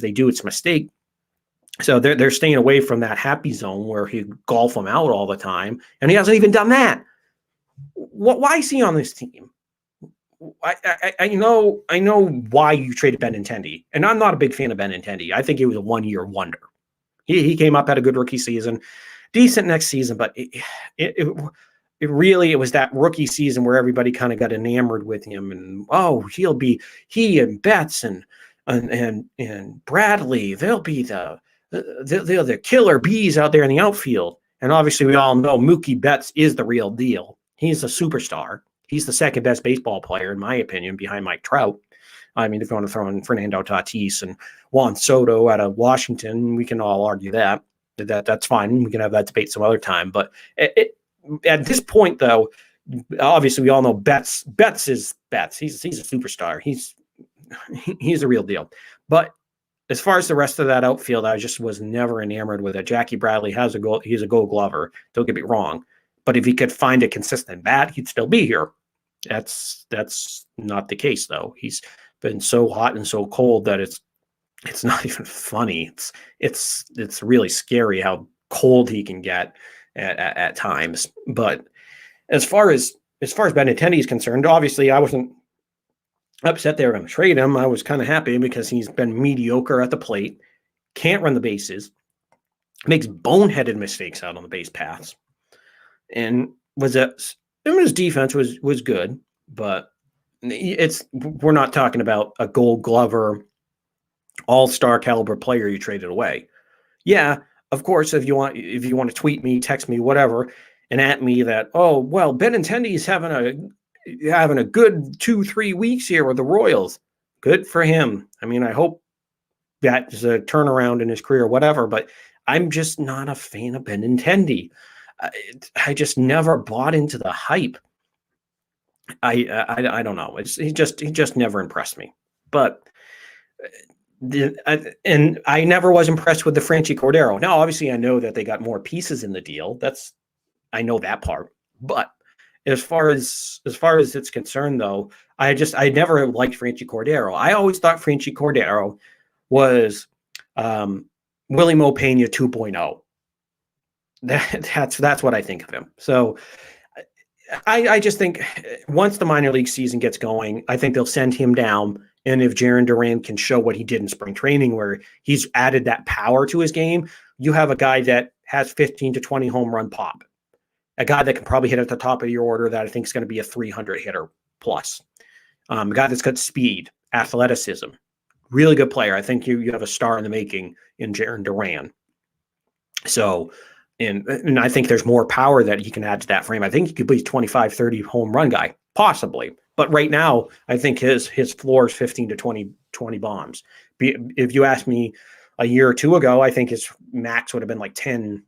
they do, it's a mistake. So they're staying away from that happy zone where he golf them out all the time. And he hasn't even done that. Why is he on this team? I know why you traded Benintendi, and I'm not a big fan of Benintendi. I think he was a one-year wonder. He came up, had a good rookie season, decent next season, but it was that rookie season where everybody kind of got enamored with him, and he and Betts and Bradley, they'll be the killer bees out there in the outfield. And obviously we all know Mookie Betts is the real deal. He's a superstar. He's the second best baseball player, in my opinion, behind Mike Trout. I mean, if you want to throw in Fernando Tatis and Juan Soto out of Washington, we can all argue that. That's fine. We can have that debate some other time. But at this point, though, obviously we all know Betts is Betts. He's a superstar. He's a real deal. But as far as the rest of that outfield, I just was never enamored with it. Jackie Bradley he's a Gold Glover. Don't get me wrong. But if he could find a consistent bat, he'd still be here. That's not the case, though. He's been so hot and so cold that it's not even funny. It's really scary how cold he can get at times. But as far as Benintendi is concerned, obviously I wasn't upset they were going to trade him. I was kind of happy because he's been mediocre at the plate, can't run the bases, makes boneheaded mistakes out on the base paths, and his defense was good, but we're not talking about a Gold Glover, all-star caliber player you traded away. Yeah, of course, if you want to tweet me, text me, whatever, and at me that, oh, well, Benintendi's having a good 2-3 weeks here with the Royals. Good for him. I mean, I hope that is a turnaround in his career, whatever, but I'm just not a fan of Benintendi. I just never bought into the hype. I don't know. He just never impressed me. But and I never was impressed with the Franchy Cordero. Now, obviously, I know that they got more pieces in the deal. I know that part. But As far as it's concerned, though, I never liked Franchi Cordero. I always thought Franchi Cordero was Willie Mo Pena 2.0. That's what I think of him. So I just think once the minor league season gets going, I think they'll send him down. And if Jarren Duran can show what he did in spring training, where he's added that power to his game, you have a guy that has 15 to 20 home run pop, a guy that can probably hit at the top of your order that I think is going to be a 300 hitter plus, a guy that's got speed, athleticism, really good player. I think you have a star in the making in Jarren Duran. So, and I think there's more power that he can add to that frame. I think he could be 25, 30 home run guy, possibly. But right now, I think his floor is 15 to 20 bombs. If you asked me a year or two ago, I think his max would have been like 10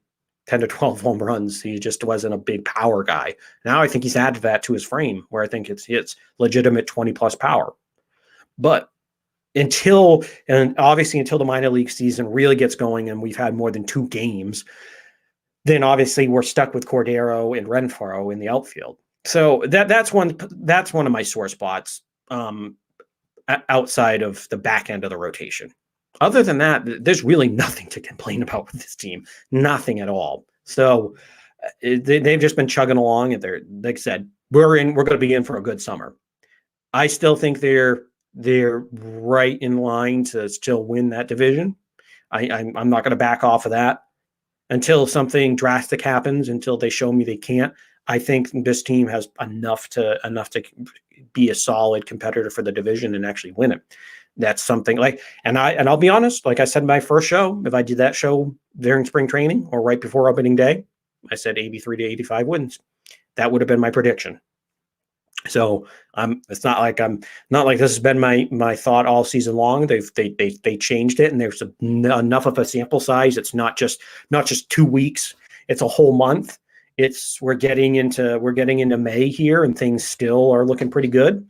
to 12 home runs. He just wasn't a big power guy. Now I think he's added that to his frame where I think it's legitimate 20 plus power. But until the minor league season really gets going and we've had more than 2 games, then obviously we're stuck with Cordero and Renfroe in the outfield. So that's one of my sore spots outside of the back end of the rotation. Other than that, there's really nothing to complain about with this team, nothing at all. So they've just been chugging along, and like I said, we're going to be in for a good summer. I still think they're right in line to still win that division. I'm not going to back off of that until something drastic happens, until they show me they can't. I think this team has enough to be a solid competitor for the division and actually win it. That's something and I'll be honest, like I said in my first show, if I did that show during spring training or right before opening day, I said 83 to 85 wins. That would have been my prediction. So it's not like this has been my thought all season long. They changed it, and there's enough of a sample size. It's not just 2 weeks. It's a whole month. We're getting into May here, and things still are looking pretty good.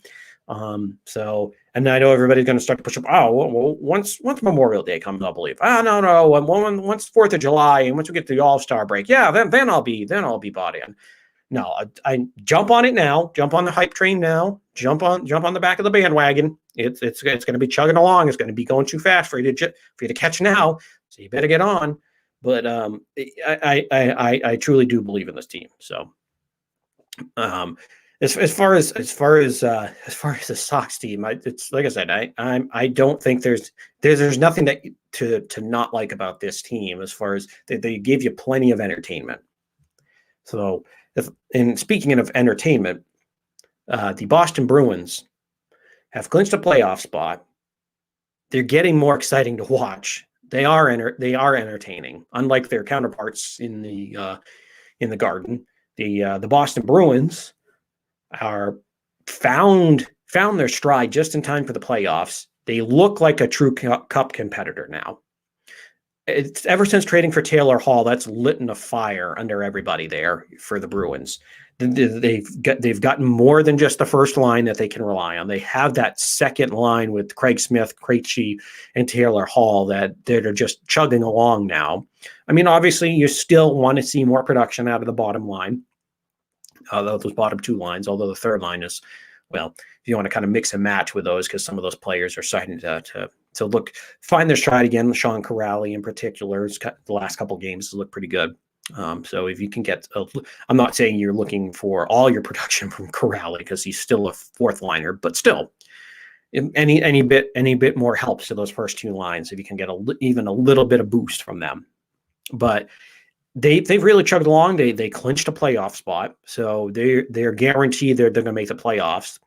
And I know everybody's going to start to push up. Oh, well, once Memorial Day comes, I'll believe. No. Once 4th of July, and once we get to the All-Star break, yeah, then I'll be bought in. No, I jump on it now. Jump on the hype train now. Jump on the back of the bandwagon. It's going to be chugging along. It's going to be going too fast for you to catch now. So you better get on. But I truly do believe in this team. So, as far as the Sox team, it's like I said, I don't think there's nothing that to not like about this team. As far as they give you plenty of entertainment. So, and speaking of entertainment, the Boston Bruins have clinched a playoff spot. They're getting more exciting to watch. They are entertaining, unlike their counterparts in the Garden. The Boston Bruins are found their stride just in time for the playoffs. They look like a true cup competitor now. It's ever since trading for Taylor Hall, that's lit a fire under everybody there for the Bruins. They've gotten more than just the first line that they can rely on. They have that second line with Craig Smith, Krejci, and Taylor Hall that they're just chugging along now. I mean, obviously, you still want to see more production out of the bottom line, those bottom 2 lines, although the third line is, well, if you want to kind of mix and match with those, because some of those players are starting to find their stride again. Sean Corrali in particular, the last couple of games has looked pretty good. So if you can get, I'm not saying you're looking for all your production from Corrali because he's still a 4th liner, but still, any bit more helps to those first 2 lines if you can get even a little bit of boost from them. But they've really chugged along. They clinched a playoff spot, so they're guaranteed they're going to make the playoffs.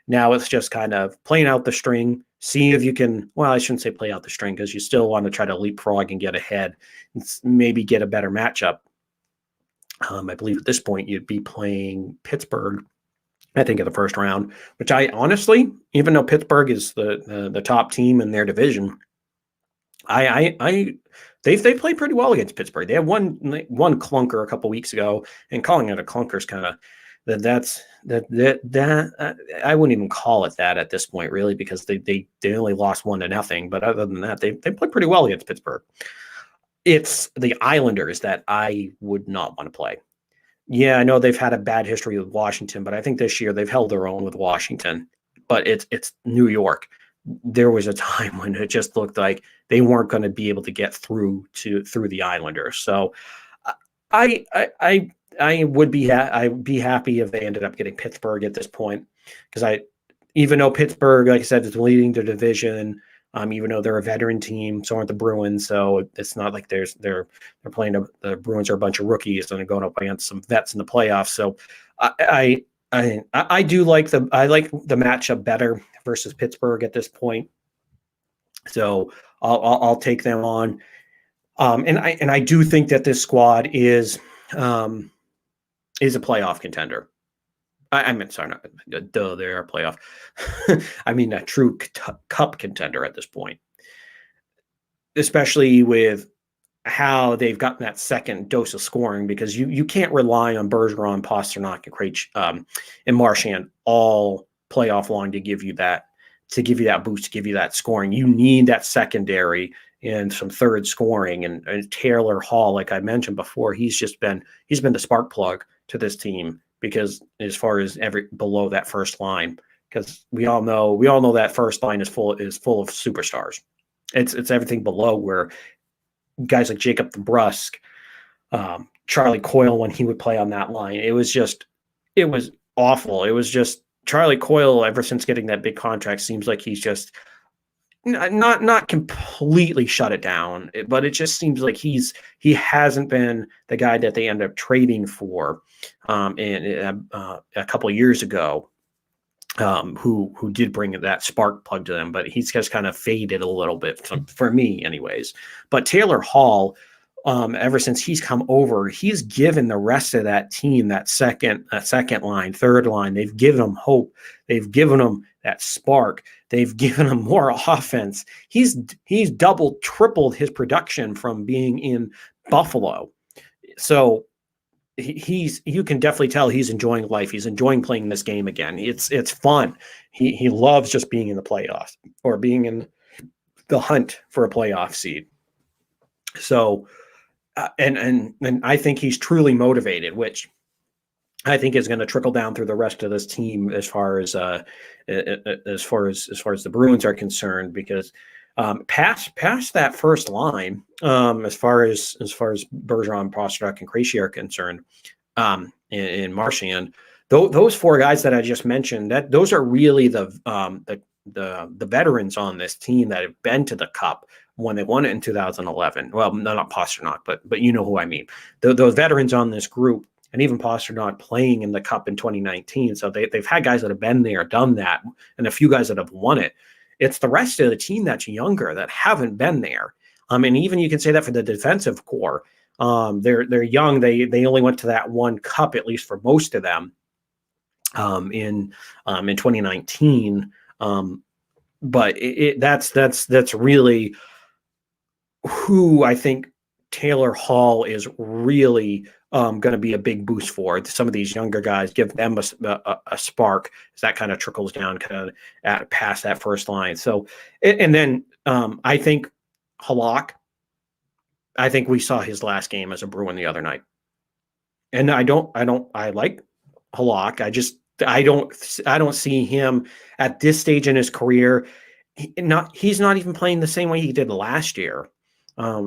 Now it's just kind of playing out the string, see if you can. Well, I shouldn't say play out the string because you still want to try to leapfrog and get ahead, and maybe get a better matchup. I believe at this point you'd be playing Pittsburgh, I think, in the first round. Which I honestly, even though Pittsburgh is the top team in their division, they played pretty well against Pittsburgh. They had one clunker a couple weeks ago, and calling it a clunker is kind of that I wouldn't even call it that at this point, really, because they only lost 1-0. But other than that, they played pretty well against Pittsburgh. It's the Islanders that I would not want to play. Yeah, I know they've had a bad history with Washington, but I think this year they've held their own with Washington. But it's New York. There was a time when it just looked like they weren't going to be able to get through the Islanders. So I I I, I would be I'd be happy if they ended up getting Pittsburgh at this point, because I even though Pittsburgh, like I said, is leading the division, even though they're a veteran team, so aren't the Bruins. So it's not like they're playing the Bruins are a bunch of rookies and they're going up against some vets in the playoffs. So I do like the matchup better versus Pittsburgh at this point. So I'll take them on. And I do think that this squad um, is a playoff contender. I mean, sorry, not duh, they're a playoff. I mean, a true cup contender at this point, especially with how they've gotten that second dose of scoring, because you can't rely on Bergeron, Pastrnak, and and Marchand all playoff long to give you that boost, to give you that scoring. You need that secondary and some third scoring. And Taylor Hall, like I mentioned before, he's been the spark plug to this team, because as far as every below that first line, because we all know that first line is full of superstars. It's everything below, where guys like Jacob DeBrusk, Charlie Coyle, when he would play on that line, it was awful. It was just Charlie Coyle, ever since getting that big contract, seems like he's just not completely shut it down, but it just seems like he hasn't been the guy that they end up trading for a couple of years ago, who did bring that spark plug to them, but he's just kind of faded a little bit for me anyways. But Taylor Hall, ever since he's come over, he's given the rest of that team, that second line, third line, they've given them hope. They've given them that spark. They've given him more offense. He's doubled, tripled his production from being in Buffalo. So you can definitely tell he's enjoying life. He's enjoying playing this game again. It's fun. He loves just being in the playoffs, or being in the hunt for a playoff seed. So and I think he's truly motivated, which I think is going to trickle down through the rest of this team as far as the Bruins are concerned, because past that first line, as far as Bergeron, Pastrnak, and Krejci are concerned, in Marchand, those four guys that I just mentioned, that those are really the veterans on this team that have been to the Cup when they won it in 2011. Well, no, not Pastrnak, but you know who I mean. Those veterans on this group, and even Pastrnak playing in the Cup in 2019. So they've had guys that have been there, done that, and a few guys that have won it. It's the rest of the team that's younger that haven't been there. And even you can say that for the defensive core. They're young. They only went to that one Cup, at least for most of them, in 2019. But that's really who I think Taylor Hall is really going to be a big boost for. Some of these younger guys, give them a spark as that kind of trickles down kind of past that first line. So, and then I think Halak, I think we saw his last game as a Bruin the other night. And I like Halak. I don't see him at this stage in his career. He's not even playing the same way he did last year.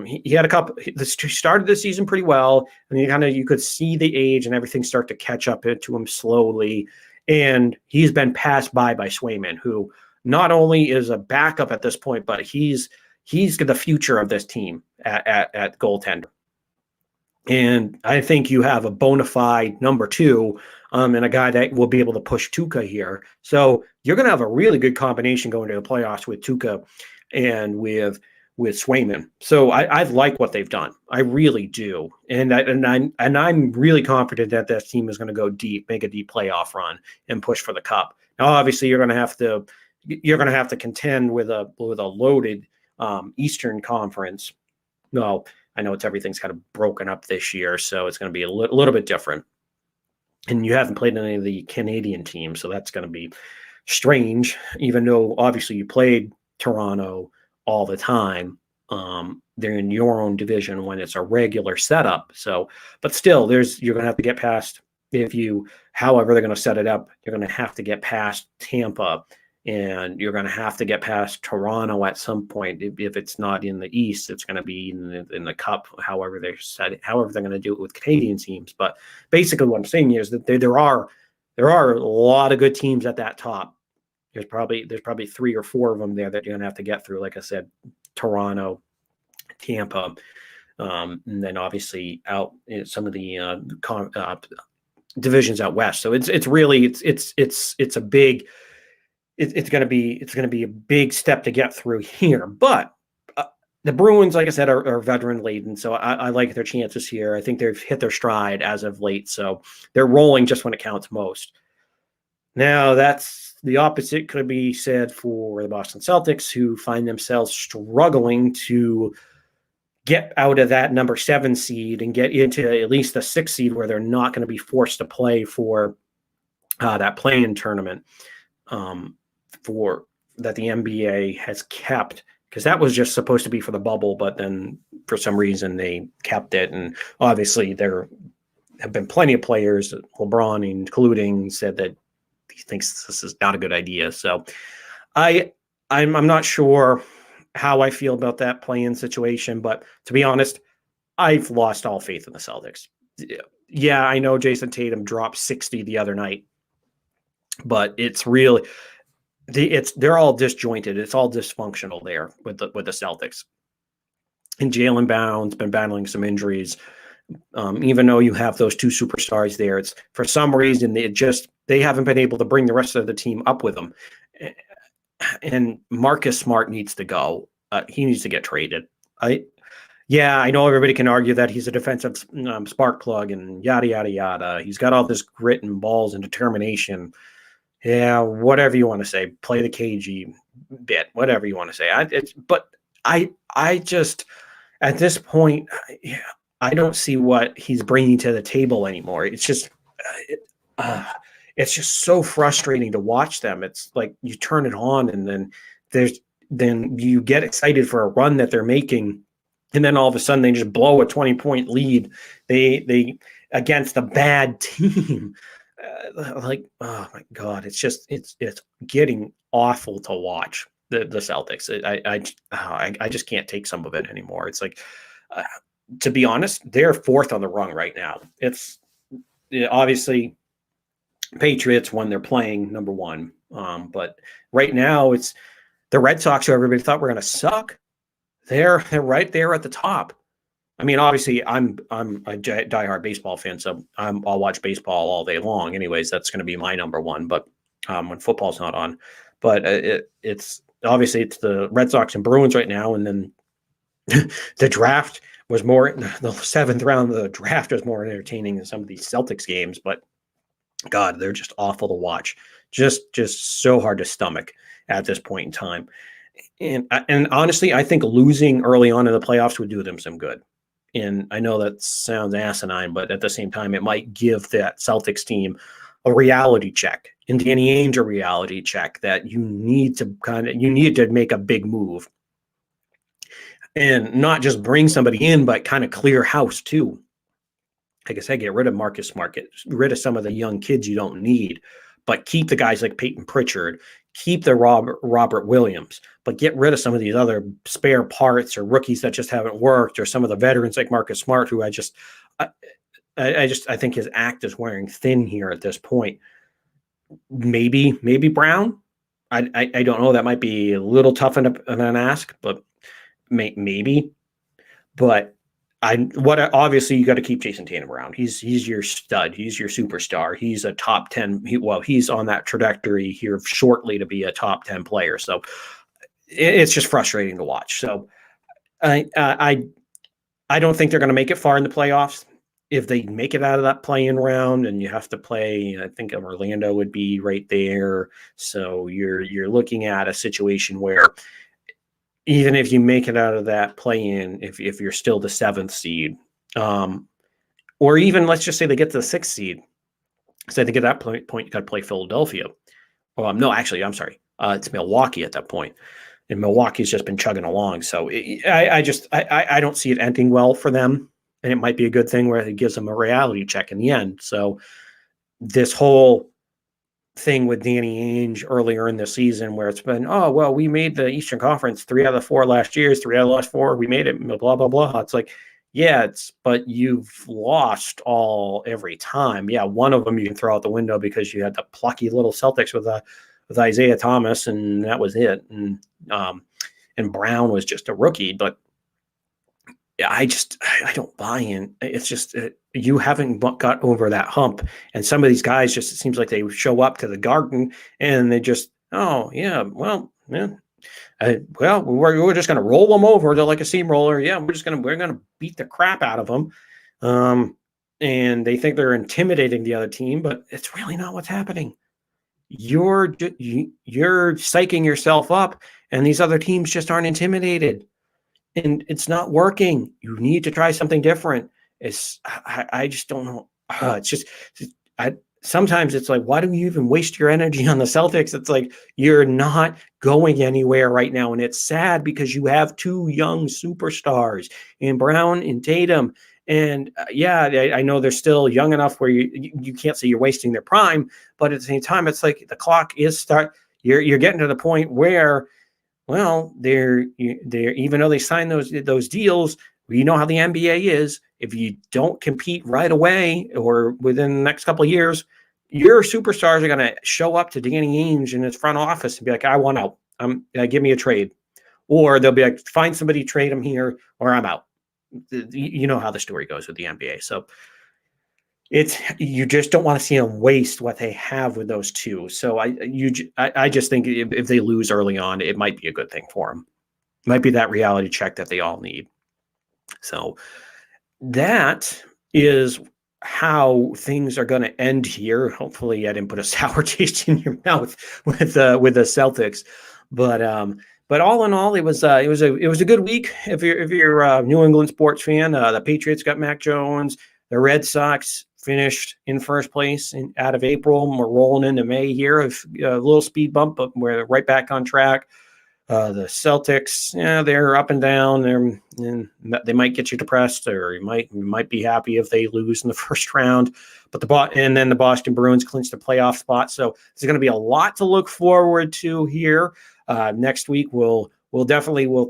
He had a couple. He started the season pretty well, and you could see the age and everything start to catch up to him slowly. And he's been passed by Swayman, who not only is a backup at this point, but he's the future of this team at goaltender. And I think you have a bona fide number two, and a guy that will be able to push Tuukka here. So you're going to have a really good combination going to the playoffs with Tuukka and with Swayman. So I like what they've done. I really do. And I'm really confident that this team is going to go deep, make a deep playoff run, and push for the Cup. Now, obviously, you're going to have to contend with a loaded Eastern Conference. No, I know everything's kind of broken up this year, so it's going to be a little bit different. And you haven't played any of the Canadian teams, so that's going to be strange, even though obviously you played Toronto all the time. they're in your own division when it's a regular setup. So, but still, you're going to have to get past however they're going to set it up. You're going to have to get past Tampa, and you're going to have to get past Toronto at some point. If it's not in the East, it's going to be in the Cup. However however they're going to do it with Canadian teams. But basically, what I'm saying is that there are a lot of good teams at that top. There's probably 3 or 4 of them there that you're going to have to get through. Like I said, Toronto, Tampa, and then obviously out in some of the divisions out west. So it's a big. It's going to be a big step to get through here. But the Bruins, like I said, are veteran laden, so I like their chances here. I think they've hit their stride as of late, so they're rolling just when it counts most. Now, that's the opposite could be said for the Boston Celtics, who find themselves struggling to get out of that number 7 seed and get into at least the 6 seed where they're not going to be forced to play for that play-in tournament for that the NBA has kept, because that was just supposed to be for the bubble, but then for some reason they kept it. And obviously there have been plenty of players, LeBron including, said that he thinks this is not a good idea. So I'm not sure how I feel about that play-in situation, but to be honest, I've lost all faith in the Celtics. Yeah, I know Jason Tatum dropped 60 the other night, but it's really they're all disjointed. It's all dysfunctional there with the Celtics. And Jaylen Brown's been battling some injuries. Even though you have those 2 superstars there, it's for some reason they haven't been able to bring the rest of the team up with them. And Marcus Smart needs to go. He needs to get traded. I know everybody can argue that he's a defensive spark plug and yada, yada, yada. He's got all this grit and balls and determination. Yeah, whatever you want to say. Play the cagey bit, whatever you want to say. I just, at this point, I don't see what he's bringing to the table anymore. It's just so frustrating to watch them. It's like you turn it on and then you get excited for a run that they're making, and then all of a sudden they just blow a 20-point lead. They against a bad team. Like, oh my God, it's getting awful to watch the Celtics. I just can't take some of it anymore. It's like, to be honest, they're 4th on the rung right now. It's obviously Patriots when they're playing number 1. But right now it's the Red Sox, who everybody thought were going to suck. They're right there at the top. I mean, obviously, I'm a diehard baseball fan, so I'll watch baseball all day long. Anyways, that's going to be my number 1. But when football's not on, but it's the Red Sox and Bruins right now, and then the draft was more. The 7th round of the draft was more entertaining than some of these Celtics games. But God, they're just awful to watch. Just so hard to stomach at this point in time. And honestly, I think losing early on in the playoffs would do them some good. And I know that sounds asinine, but at the same time, it might give that Celtics team a reality check, and Danny Ainge a reality check that you need to make a big move, and not just bring somebody in, but kind of clear house too. Like I said, get rid of Marcus Smart, get rid of some of the young kids you don't need, but keep the guys like Peyton Pritchard, keep the Robert Williams, but get rid of some of these other spare parts or rookies that just haven't worked, or some of the veterans like Marcus Smart, who I think his act is wearing thin here at this point. Maybe Brown. I don't know. That might be a little tough of an ask, but maybe. But obviously you got to keep Jason Tatum around. He's your stud. He's your superstar. He's a top 10. He's on that trajectory here shortly to be a top 10 player. So it's just frustrating to watch. So I don't think they're going to make it far in the playoffs. If they make it out of that play-in round, and you have to play, I think Orlando would be right there. So you're looking at a situation where even if you make it out of that play-in, if you're still the 7th seed, or even let's just say they get to the 6th seed, so I think at that point you got to play Philadelphia. No, actually, I'm sorry, it's Milwaukee at that point. and Milwaukee's just been chugging along. So I don't see it ending well for them, and it might be a good thing where it gives them a reality check in the end. So this whole thing with Danny Ainge earlier in the season where it's been, oh, well, we made the Eastern Conference 3 out of 4 last year, 3 out of the last 4, we made it, blah, blah, blah. It's like, yeah, but you've lost every time. Yeah, one of them you can throw out the window because you had the plucky little Celtics with Isaiah Thomas, and that was it. And Brown was just a rookie, but I don't buy in. It's just you haven't got over that hump, and some of these guys just, it seems like they show up to the Garden and they just, oh yeah, well, yeah, we're just going to roll them over. They're like a steamroller. Yeah, we're gonna beat the crap out of them, and they think they're intimidating the other team, but it's really not what's happening. You're psyching yourself up, and these other teams just aren't intimidated. And it's not working. You need to try something different. I just don't know. Sometimes it's like, why do you even waste your energy on the Celtics? It's like, you're not going anywhere right now. And it's sad because you have 2 young superstars in Brown and Tatum. And I know they're still young enough where you can't say you're wasting their prime, but at the same time, it's like the clock is you're getting to the point where, well, they're even though they signed those deals, you know how the NBA is. If you don't compete right away or within the next couple of years, your superstars are going to show up to Danny Ainge in his front office and be like, "I want out. Give me a trade," or they'll be like, "Find somebody, trade him here, or I'm out." You know how the story goes with the NBA. So you just don't want to see them waste what they have with those 2. So I just think if they lose early on, it might be a good thing for them. It might be that reality check that they all need. So that is how things are going to end here. Hopefully, I didn't put a sour taste in your mouth with the Celtics, but all in all, it was a good week. If you're a New England sports fan, the Patriots got Mac Jones. The Red Sox finished in first place out of April. We're rolling into May here. A little speed bump, but we're right back on track. The Celtics, they're up and down. They might get you depressed, or you might be happy if they lose in the first round. But then the Boston Bruins clinched the playoff spot. So there's going to be a lot to look forward to here. Next week we'll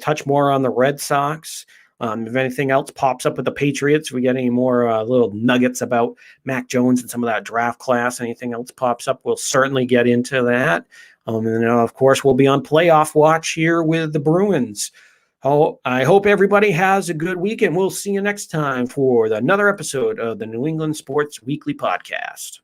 touch more on the Red Sox. If anything else pops up with the Patriots, we get any more little nuggets about Mac Jones and some of that draft class, anything else pops up, we'll certainly get into that. And then, of course, we'll be on playoff watch here with the Bruins. I hope everybody has a good week, and we'll see you next time for another episode of the New England Sports Weekly Podcast.